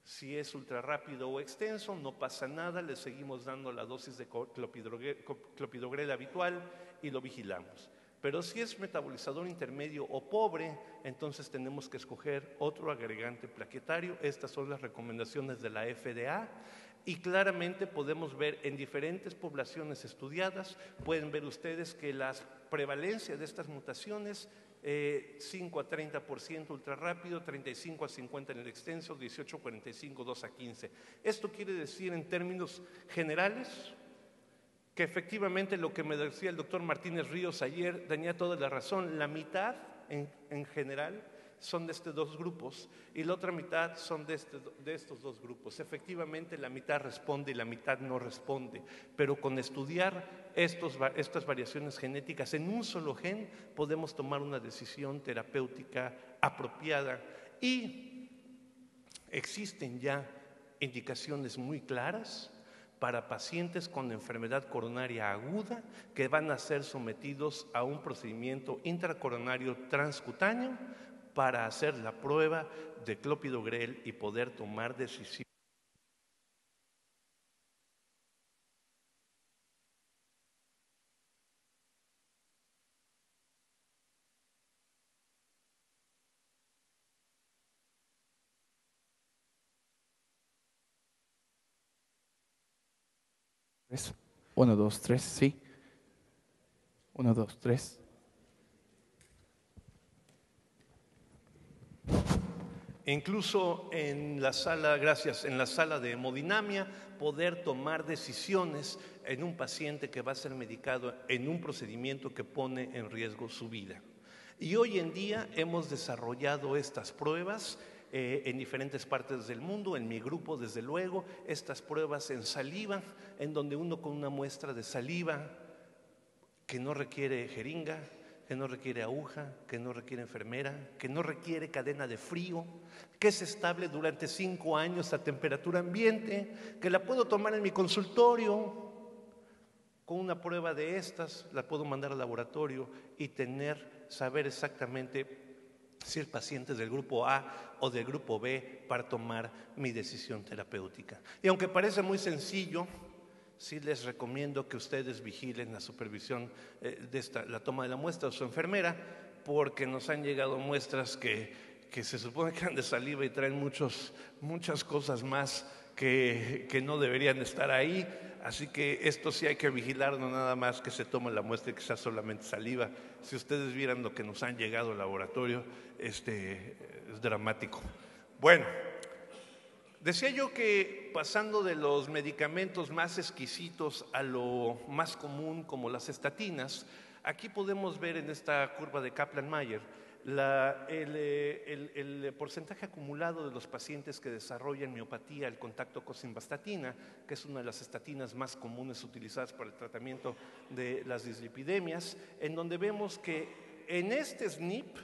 si es ultra rápido o extenso, no pasa nada, le seguimos dando la dosis de clopidogrel habitual y lo vigilamos. Pero si es metabolizador intermedio o pobre, entonces tenemos que escoger otro agregante plaquetario. Estas son las recomendaciones de la FDA. Y claramente podemos ver en diferentes poblaciones estudiadas, pueden ver ustedes que la prevalencia de estas mutaciones, 5 a 30% ultra rápido, 35 a 50 en el extenso, 18 a 45, 2 a 15. Esto quiere decir, en términos generales, que efectivamente lo que me decía el doctor Martínez Ríos ayer tenía toda la razón. La mitad en general son de estos 2 grupos y la otra mitad son de estos 2 grupos. Efectivamente, la mitad responde y la mitad no responde, pero con estudiar estas variaciones genéticas en un solo gen podemos tomar una decisión terapéutica apropiada, y existen ya indicaciones muy claras para pacientes con enfermedad coronaria aguda que van a ser sometidos a un procedimiento intracoronario transcutáneo para hacer la prueba de clopidogrel y poder tomar decisiones 3. 1, 2, 3, sí. 1, 2, 3. Incluso en la sala, gracias, en la sala de hemodinamia, poder tomar decisiones en un paciente que va a ser medicado en un procedimiento que pone en riesgo su vida. Y hoy en día hemos desarrollado estas pruebas en diferentes partes del mundo, en mi grupo desde luego, estas pruebas en saliva, en donde uno con una muestra de saliva que no requiere jeringa, que no requiere aguja, que no requiere enfermera, que no requiere cadena de frío, que es estable durante 5 años a temperatura ambiente, que la puedo tomar en mi consultorio. Con una prueba de estas la puedo mandar al laboratorio y saber exactamente si el paciente es del grupo A o del grupo B para tomar mi decisión terapéutica. Y aunque parece muy sencillo, sí les recomiendo que ustedes vigilen la supervisión la toma de la muestra de su enfermera, porque nos han llegado muestras que se supone que han de saliva y traen muchas cosas más que no deberían estar ahí. Así que esto sí hay que vigilar, no nada más que se tome la muestra y que sea solamente saliva. Si ustedes vieran lo que nos han llegado al laboratorio, es dramático. Bueno, decía yo que pasando de los medicamentos más exquisitos a lo más común como las estatinas, aquí podemos ver en esta curva de Kaplan-Meier el porcentaje acumulado de los pacientes que desarrollan miopatía al contacto con simvastatina, que es una de las estatinas más comunes utilizadas para el tratamiento de las dislipidemias, en donde vemos que en este SNP,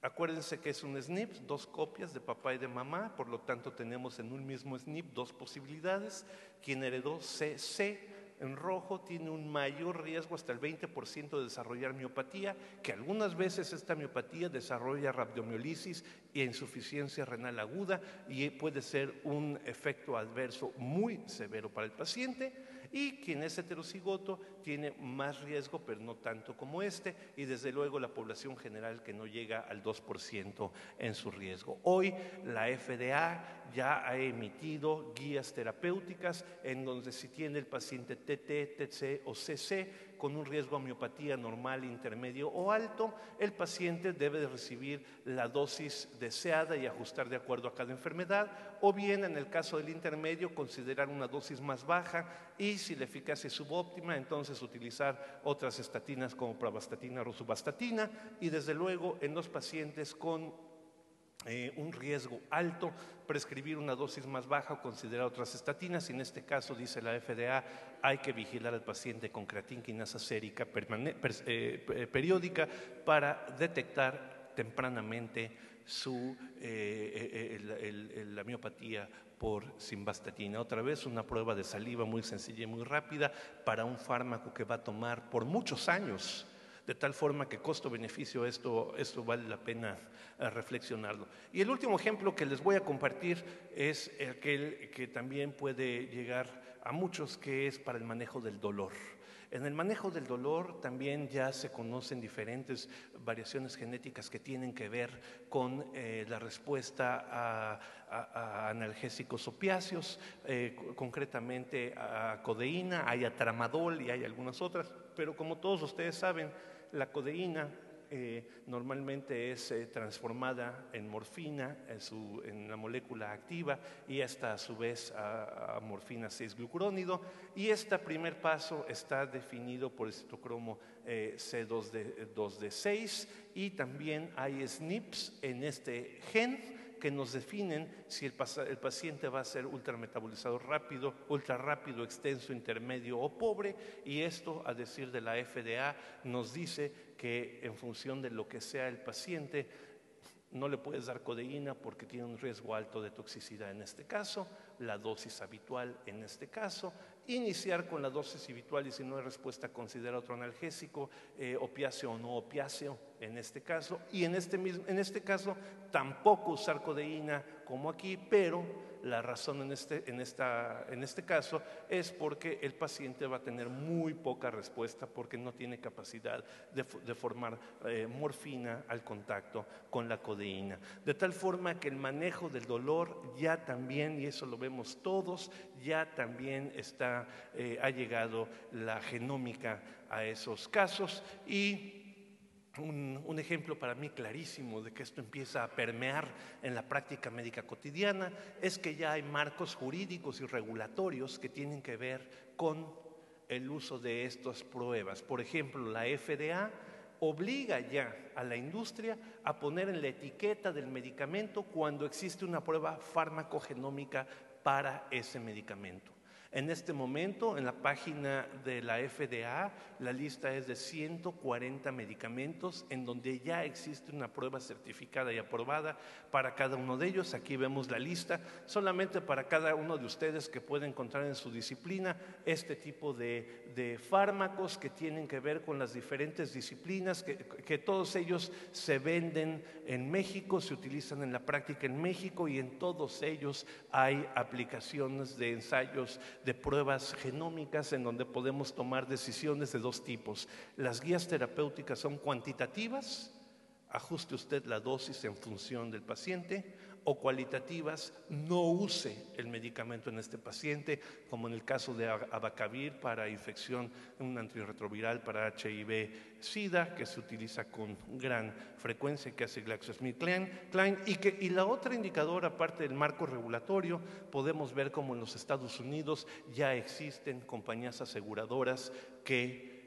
acuérdense que es un SNP, 2 copias de papá y de mamá, por lo tanto tenemos en un mismo SNP 2 posibilidades. Quien heredó CC en rojo tiene un mayor riesgo, hasta el 20% de desarrollar miopatía, que algunas veces esta miopatía desarrolla rabdomiolisis e insuficiencia renal aguda y puede ser un efecto adverso muy severo para el paciente. Y quien es heterocigoto tiene más riesgo, pero no tanto como y desde luego la población general que no llega al 2% en su riesgo. Hoy la FDA ya ha emitido guías terapéuticas en donde si tiene el paciente TT, TC o CC con un riesgo a miopatía normal, intermedio o alto, el paciente debe de recibir la dosis deseada y ajustar de acuerdo a cada enfermedad, o bien en el caso del intermedio considerar una dosis más baja, y si la eficacia es subóptima, entonces utilizar otras estatinas como pravastatina o rosuvastatina, y desde luego en los pacientes con un riesgo alto, prescribir una dosis más baja o considerar otras estatinas. Y en este caso, dice la FDA, hay que vigilar al paciente con creatinquinasa sérica periódica para detectar tempranamente la miopatía por simvastatina. Otra vez una prueba de saliva muy sencilla y muy rápida para un fármaco que va a tomar por muchos años, de tal forma que costo-beneficio esto vale la pena reflexionarlo. Y el último ejemplo que les voy a compartir es aquel que también puede llegar a muchos, que es para el manejo del dolor. En el manejo del dolor también ya se conocen diferentes variaciones genéticas que tienen que ver con la respuesta a analgésicos opiáceos, concretamente a codeína, hay a tramadol y hay algunas otras, pero como todos ustedes saben, la codeína normalmente es transformada en morfina en la molécula activa, y esta a su vez a morfina 6-glucurónido, y este primer paso está definido por el citocromo C2D6, y también hay SNPs en este gen que nos definen si el paciente va a ser ultrametabolizado rápido, ultra rápido, extenso, intermedio o pobre, y esto, a decir de la FDA, nos dice que en función de lo que sea el paciente, no le puedes dar codeína porque tiene un riesgo alto de toxicidad en este caso, la dosis habitual en este caso, iniciar con la dosis habitual, y si no hay respuesta considera otro analgésico, opiáceo o no opiáceo en este caso, y en este caso tampoco usar codeína como aquí, pero la razón en este caso es porque el paciente va a tener muy poca respuesta porque no tiene capacidad de formar morfina al contacto con la codeína. De tal forma que el manejo del dolor ya también, y eso lo vemos sabemos todos, ya también ha llegado la genómica a esos casos. Y un ejemplo para mí clarísimo de que esto empieza a permear en la práctica médica cotidiana es que ya hay marcos jurídicos y regulatorios que tienen que ver con el uso de estas pruebas. Por ejemplo, la FDA obliga ya a la industria a poner en la etiqueta del medicamento cuando existe una prueba farmacogenómica para ese medicamento. En este momento, en la página de la FDA, la lista es de 140 medicamentos en donde ya existe una prueba certificada y aprobada para cada uno de ellos. Aquí vemos la lista, solamente para cada uno de ustedes que puede encontrar en su disciplina este tipo de fármacos que tienen que ver con las diferentes disciplinas, que todos ellos se venden en México, se utilizan en la práctica en México y en todos ellos hay aplicaciones de ensayos de pruebas genómicas en donde podemos tomar decisiones de dos tipos. Las guías terapéuticas son cuantitativas, ajuste usted la dosis en función del paciente, o cualitativas, no use el medicamento en este paciente, como en el caso de abacavir para infección, un antirretroviral para HIV-Sida, que se utiliza con gran frecuencia, que hace GlaxoSmithKline. Y la otra indicadora, aparte del marco regulatorio, podemos ver como en los Estados Unidos ya existen compañías aseguradoras que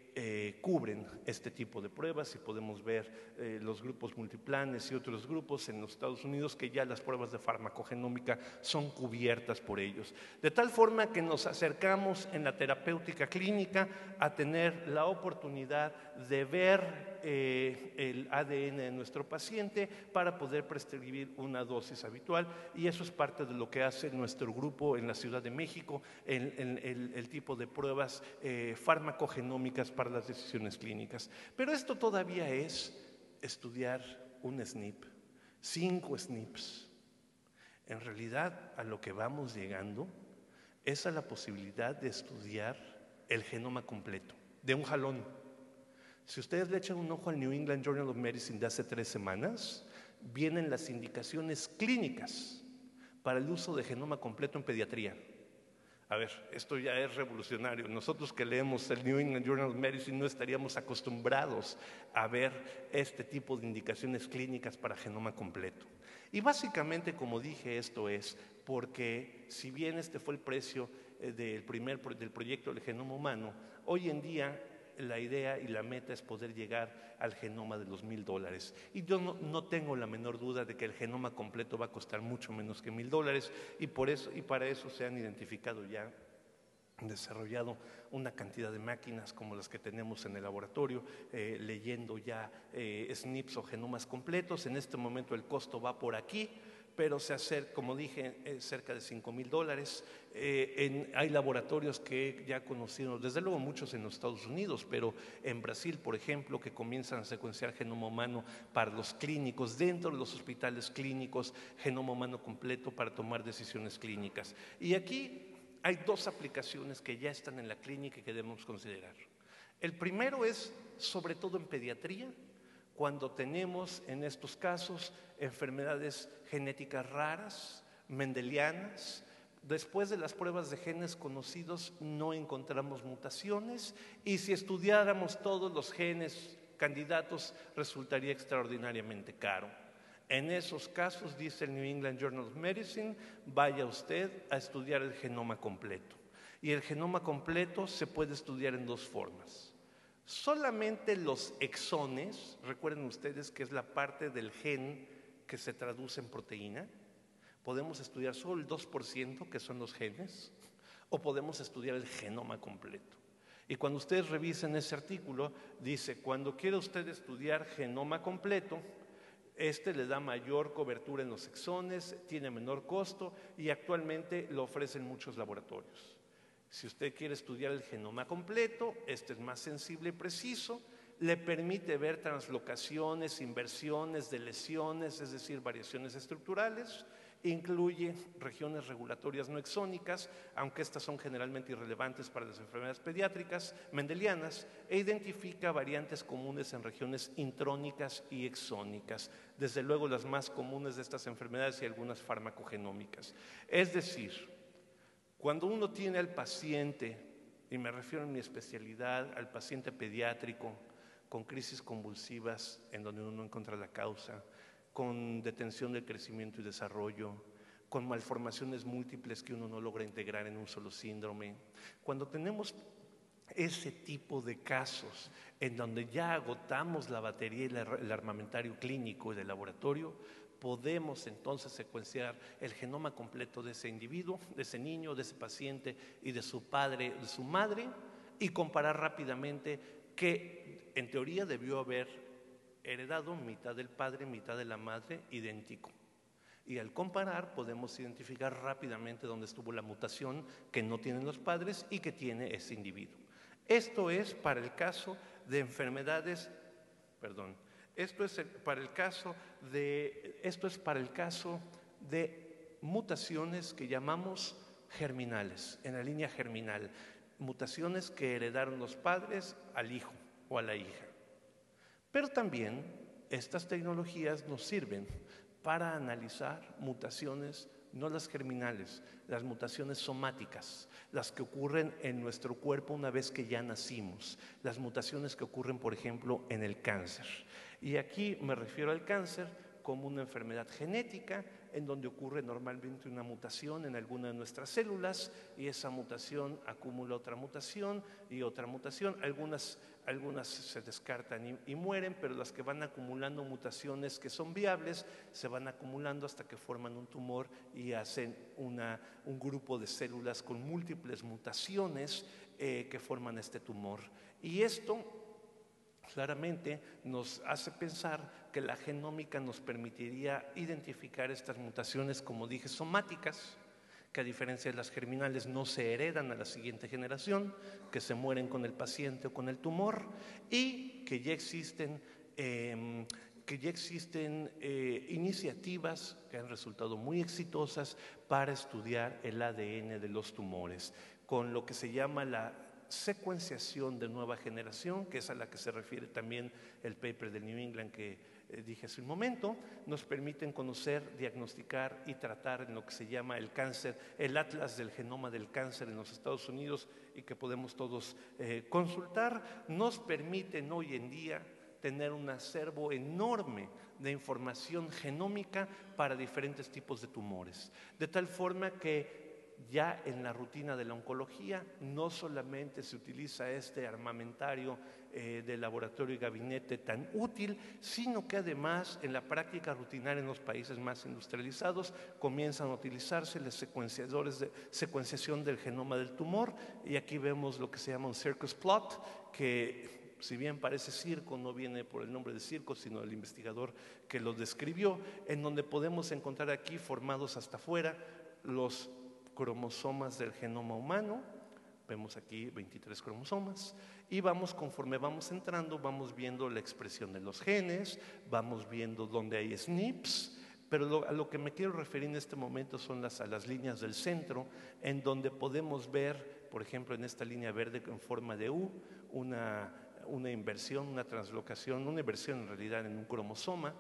cubren este tipo de pruebas, y podemos ver los grupos multiplanes y otros grupos en los Estados Unidos que ya las pruebas de farmacogenómica son cubiertas por ellos. De tal forma que nos acercamos en la terapéutica clínica a tener la oportunidad de ver el ADN de nuestro paciente para poder prescribir una dosis habitual, y eso es parte de lo que hace nuestro grupo en la Ciudad de México, el tipo de pruebas farmacogenómicas para las decisiones clínicas. Pero esto todavía es estudiar un SNP, 5 SNPs. En realidad, a lo que vamos llegando es a la posibilidad de estudiar el genoma completo, de un jalón. Si ustedes le echan un ojo al New England Journal of Medicine de hace 3 semanas, vienen las indicaciones clínicas para el uso de genoma completo en pediatría. A ver, esto ya es revolucionario. Nosotros que leemos el New England Journal of Medicine no estaríamos acostumbrados a ver este tipo de indicaciones clínicas para genoma completo. Y básicamente, como dije, esto es porque si bien este fue el precio del proyecto del genoma humano, hoy en día la idea y la meta es poder llegar al genoma de los $1,000. Y yo no tengo la menor duda de que el genoma completo va a costar mucho menos que $1,000, y para eso se han identificado ya, desarrollado una cantidad de máquinas como las que tenemos en el laboratorio, leyendo ya SNPs o genomas completos. En este momento el costo va por aquí, pero se acerca, como dije, cerca de $5,000. Hay laboratorios que ya conocieron, desde luego muchos en los Estados Unidos, pero en Brasil, por ejemplo, que comienzan a secuenciar genoma humano para los clínicos, dentro de los hospitales clínicos, genoma humano completo para tomar decisiones clínicas. Y aquí hay 2 aplicaciones que ya están en la clínica y que debemos considerar. El primero es, sobre todo en pediatría, cuando tenemos en estos casos enfermedades genéticas raras, mendelianas. Después de las pruebas de genes conocidos no encontramos mutaciones, y si estudiáramos todos los genes candidatos resultaría extraordinariamente caro. En esos casos, dice el New England Journal of Medicine, vaya usted a estudiar el genoma completo. Y el genoma completo se puede estudiar en 2 formas. Solamente los exones, recuerden ustedes que es la parte del gen que se traduce en proteína. Podemos estudiar solo el 2%, que son los genes, o podemos estudiar el genoma completo. Y cuando ustedes revisen ese artículo, dice, cuando quiera usted estudiar genoma completo, le da mayor cobertura en los exones, tiene menor costo y actualmente lo ofrecen muchos laboratorios. Si usted quiere estudiar el genoma completo, es más sensible y preciso, le permite ver translocaciones, inversiones de lesiones, es decir, variaciones estructurales, incluye regiones regulatorias no exónicas, aunque estas son generalmente irrelevantes para las enfermedades pediátricas mendelianas, e identifica variantes comunes en regiones intrónicas y exónicas, desde luego las más comunes de estas enfermedades y algunas farmacogenómicas. Es decir, Cuando uno tiene al paciente, y me refiero en mi especialidad al paciente pediátrico, con crisis convulsivas en donde uno no encuentra la causa, con detención del crecimiento y desarrollo, con malformaciones múltiples que uno no logra integrar en un solo síndrome. Cuando tenemos ese tipo de casos en donde ya agotamos la batería y el armamentario clínico y de laboratorio, podemos entonces secuenciar el genoma completo de ese individuo, de ese niño, de ese paciente y de su padre, de su madre, y comparar rápidamente que en teoría debió haber heredado mitad del padre, mitad de la madre, idéntico. Y al comparar podemos identificar rápidamente dónde estuvo la mutación que no tienen los padres y que tiene ese individuo. Esto es para el caso de enfermedades, esto es para el caso de mutaciones que llamamos germinales, en la línea germinal, mutaciones que heredaron los padres al hijo o a la hija. Pero también estas tecnologías nos sirven para analizar mutaciones, no las germinales, las mutaciones somáticas, las que ocurren en nuestro cuerpo una vez que ya nacimos, las mutaciones que ocurren, por ejemplo, en el cáncer. Y aquí me refiero al cáncer como una enfermedad genética en donde ocurre normalmente una mutación en alguna de nuestras células y esa mutación acumula otra mutación y otra mutación. Algunas se descartan y mueren, pero las que van acumulando mutaciones que son viables se van acumulando hasta que forman un tumor y hacen un grupo de células con múltiples mutaciones que forman este tumor. Y esto claramente nos hace pensar que la genómica nos permitiría identificar estas mutaciones, como dije, somáticas, que a diferencia de las germinales no se heredan a la siguiente generación, que se mueren con el paciente o con el tumor, y que ya existen iniciativas que han resultado muy exitosas para estudiar el ADN de los tumores, con lo que se llama la secuenciación de nueva generación, que es a la que se refiere también el paper del New England que dije hace un momento. Nos permiten conocer, diagnosticar y tratar en lo que se llama el cáncer, el atlas del genoma del cáncer en los Estados Unidos y que podemos todos consultar. Nos permiten hoy en día tener un acervo enorme de información genómica para diferentes tipos de tumores, de tal forma que ya en la rutina de la oncología no solamente se utiliza este armamentario de laboratorio y gabinete tan útil, sino que además en la práctica rutinaria en los países más industrializados comienzan a utilizarse los secuenciadores de secuenciación del genoma del tumor, y aquí vemos lo que se llama un circus plot, que si bien parece circo, no viene por el nombre de circo, sino el investigador que lo describió, en donde podemos encontrar aquí formados hasta afuera los cromosomas del genoma humano. Vemos aquí 23 cromosomas y conforme vamos entrando, vamos viendo la expresión de los genes, vamos viendo dónde hay SNPs, pero a lo que me quiero referir en este momento son a las líneas del centro, en donde podemos ver, por ejemplo, en esta línea verde en forma de U, una inversión, una translocación, una inversión en realidad en un cromosoma.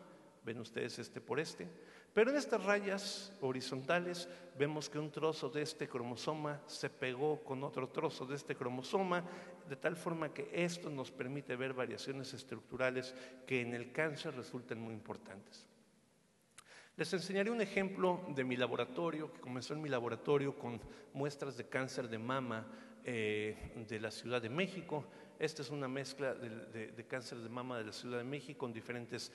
Ven ustedes por este. Pero en estas rayas horizontales vemos que un trozo de este cromosoma se pegó con otro trozo de este cromosoma, de tal forma que esto nos permite ver variaciones estructurales que en el cáncer resultan muy importantes. Les enseñaré un ejemplo de mi laboratorio, que comenzó en mi laboratorio con muestras de cáncer de mama de la Ciudad de México. Esta es una mezcla de cáncer de mama de la Ciudad de México con diferentes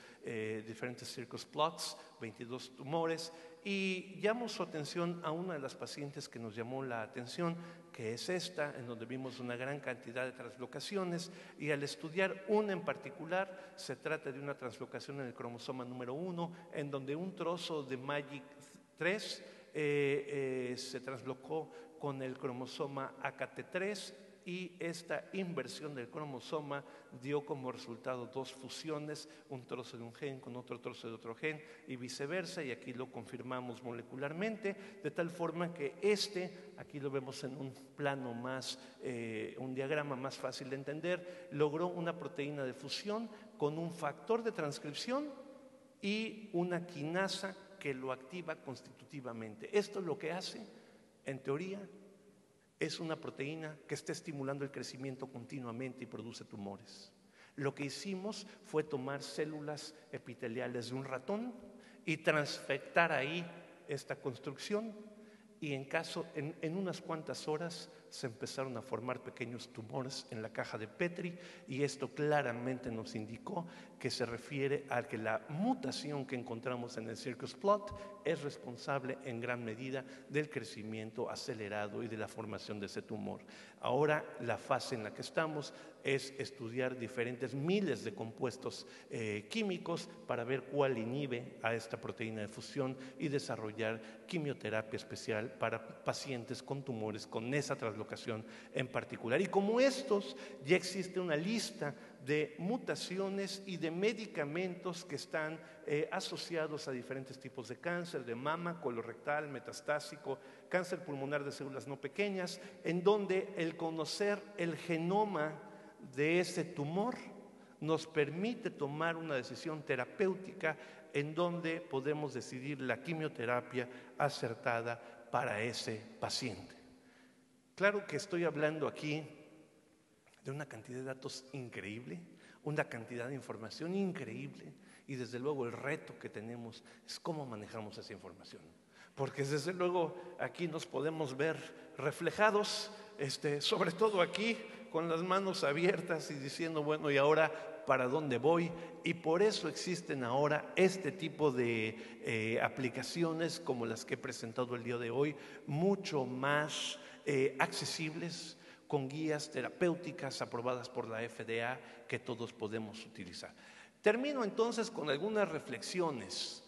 circus plots, 22 tumores, y llamo su atención a una de las pacientes que nos llamó la atención, que es esta, en donde vimos una gran cantidad de translocaciones, y al estudiar una en particular, se trata de una translocación en el cromosoma número 1, en donde un trozo de MAGIC3 se translocó con el cromosoma AKT3, y esta inversión del cromosoma dio como resultado dos fusiones, un trozo de un gen con otro trozo de otro gen y viceversa, y aquí lo confirmamos molecularmente, de tal forma que aquí lo vemos en un plano más, un diagrama más fácil de entender, logró una proteína de fusión con un factor de transcripción y una quinasa que lo activa constitutivamente. Esto es lo que hace, en teoría, es una proteína que está estimulando el crecimiento continuamente y produce tumores. Lo que hicimos fue tomar células epiteliales de un ratón y transfectar ahí esta construcción, y en unas cuantas horas se empezaron a formar pequeños tumores en la caja de Petri, y esto claramente nos indicó que se refiere a que la mutación que encontramos en el circus plot es responsable en gran medida del crecimiento acelerado y de la formación de ese tumor. Ahora la fase en la que estamos es estudiar diferentes miles de compuestos químicos para ver cuál inhibe a esta proteína de fusión y desarrollar quimioterapia especial para pacientes con tumores con esa translocación en particular. Y como estos, ya existe una lista de mutaciones y de medicamentos que están asociados a diferentes tipos de cáncer, de mama, colorectal, metastásico, cáncer pulmonar de células no pequeñas, en donde el conocer el genoma de ese tumor nos permite tomar una decisión terapéutica en donde podemos decidir la quimioterapia acertada para ese paciente. Claro que estoy hablando aquí de una cantidad de datos increíble, una cantidad de información increíble, y desde luego el reto que tenemos es cómo manejamos esa información, porque desde luego aquí nos podemos ver reflejados, sobre todo aquí, con las manos abiertas y diciendo, bueno, ¿y ahora para dónde voy? Y por eso existen ahora este tipo de aplicaciones como las que he presentado el día de hoy, mucho más accesibles, con guías terapéuticas aprobadas por la FDA que todos podemos utilizar. Termino entonces con algunas reflexiones,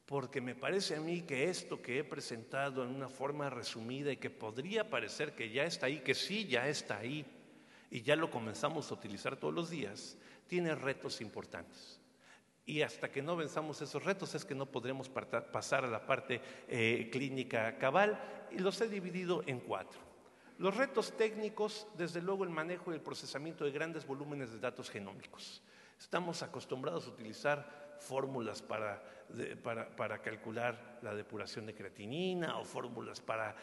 porque me parece a mí que esto que he presentado en una forma resumida y que podría parecer que ya está ahí, que sí ya está ahí y ya lo comenzamos a utilizar todos los días, tiene retos importantes. Y hasta que no venzamos esos retos es que no podremos pasar a la parte clínica cabal, y los he dividido en 4. Los retos técnicos, desde luego el manejo y el procesamiento de grandes volúmenes de datos genómicos. Estamos acostumbrados a utilizar fórmulas para calcular la depuración de creatinina o fórmulas para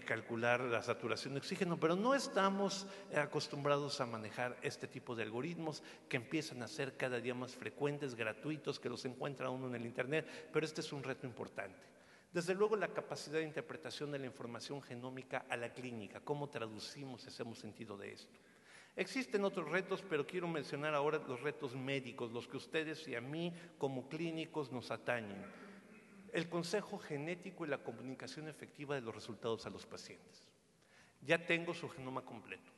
calcular la saturación de oxígeno, pero no estamos acostumbrados a manejar este tipo de algoritmos que empiezan a ser cada día más frecuentes, gratuitos, que los encuentra uno en el internet, pero este es un reto importante. Desde luego la capacidad de interpretación de la información genómica a la clínica, cómo traducimos, hacemos sentido de esto. Existen otros retos, pero quiero mencionar ahora los retos médicos, los que ustedes y a mí como clínicos nos atañen. El consejo genético y la comunicación efectiva de los resultados a los pacientes. Ya tengo su genoma completo,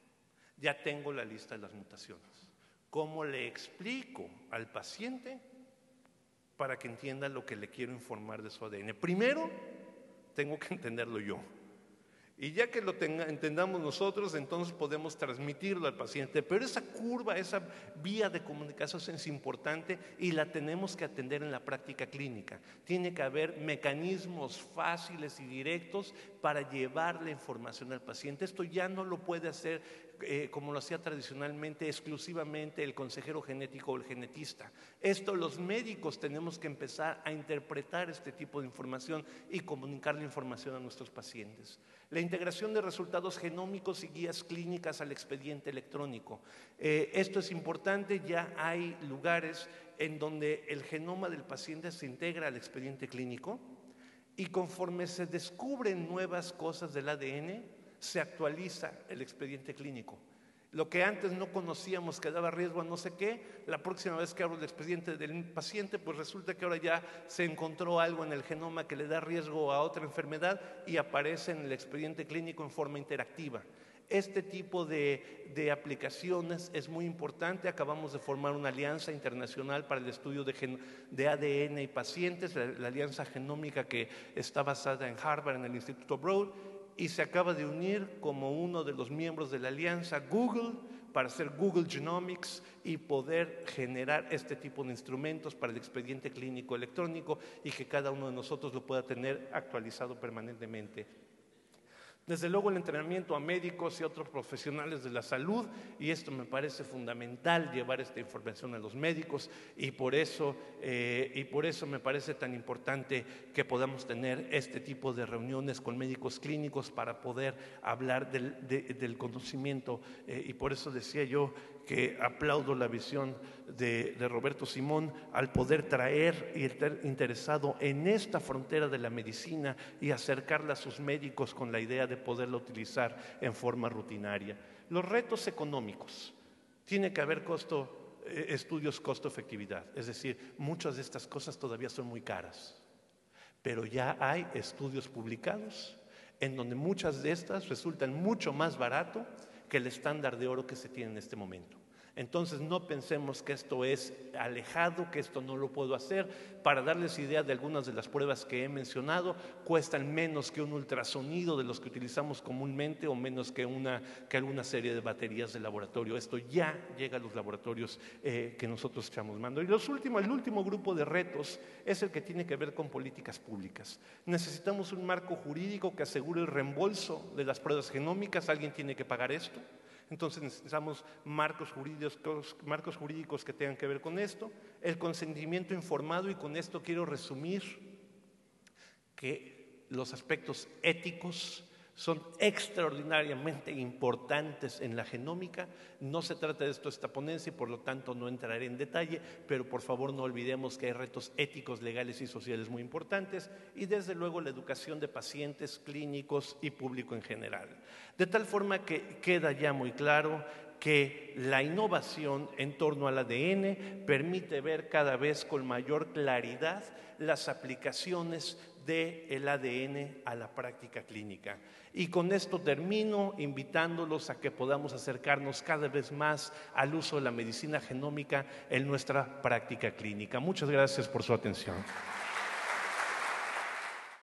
ya tengo la lista de las mutaciones. ¿Cómo le explico al paciente para que entienda lo que le quiero informar de su ADN? Primero, tengo que entenderlo yo. Y ya que lo entendamos nosotros, entonces podemos transmitirlo al paciente. Pero esa curva, esa vía de comunicación es importante y la tenemos que atender en la práctica clínica. Tiene que haber mecanismos fáciles y directos para llevar la información al paciente. Esto ya no lo puede hacer como lo hacía tradicionalmente, exclusivamente el consejero genético o el genetista. Esto los médicos tenemos que empezar a interpretar este tipo de información y comunicar la información a nuestros pacientes. La integración de resultados genómicos y guías clínicas al expediente electrónico. Esto es importante, ya hay lugares en donde el genoma del paciente se integra al expediente clínico y conforme se descubren nuevas cosas del ADN, se actualiza el expediente clínico. Lo que antes no conocíamos que daba riesgo a no sé qué, la próxima vez que abro el expediente del paciente, pues resulta que ahora ya se encontró algo en el genoma que le da riesgo a otra enfermedad y aparece en el expediente clínico en forma interactiva. Este tipo de aplicaciones es muy importante. Acabamos de formar una alianza internacional para el estudio de ADN y pacientes, la alianza genómica que está basada en Harvard, en el Instituto Broad, y se acaba de unir como uno de los miembros de la alianza Google para hacer Google Genomics y poder generar este tipo de instrumentos para el expediente clínico electrónico y que cada uno de nosotros lo pueda tener actualizado permanentemente. Desde luego el entrenamiento a médicos y otros profesionales de la salud, y esto me parece fundamental, llevar esta información a los médicos, y por eso me parece tan importante que podamos tener este tipo de reuniones con médicos clínicos para poder hablar del conocimiento, y por eso decía yo que aplaudo la visión de Roberto Simón al poder traer y estar interesado en esta frontera de la medicina y acercarla a sus médicos con la idea de poderla utilizar en forma rutinaria. Los retos económicos, tiene que haber estudios costo-efectividad, es decir, muchas de estas cosas todavía son muy caras, pero ya hay estudios publicados en donde muchas de estas resultan mucho más barato que el estándar de oro que se tiene en este momento. Entonces no pensemos que esto es alejado, que esto no lo puedo hacer. Para darles idea de algunas de las pruebas que he mencionado, cuestan menos que un ultrasonido de los que utilizamos comúnmente o menos que alguna serie de baterías de laboratorio. Esto ya llega a los laboratorios que nosotros echamos mano. Y el último grupo de retos es el que tiene que ver con políticas públicas. Necesitamos un marco jurídico que asegure el reembolso de las pruebas genómicas. ¿Alguien tiene que pagar esto? Entonces necesitamos marcos jurídicos que tengan que ver con esto, el consentimiento informado, y con esto quiero resumir que los aspectos éticos son extraordinariamente importantes en la genómica. No se trata de esto esta ponencia y por lo tanto no entraré en detalle, pero por favor no olvidemos que hay retos éticos, legales y sociales muy importantes, y desde luego la educación de pacientes, clínicos y público en general. De tal forma que queda ya muy claro que la innovación en torno al ADN permite ver cada vez con mayor claridad las aplicaciones del ADN a la práctica clínica. Y con esto termino invitándolos a que podamos acercarnos cada vez más al uso de la medicina genómica en nuestra práctica clínica. Muchas gracias por su atención.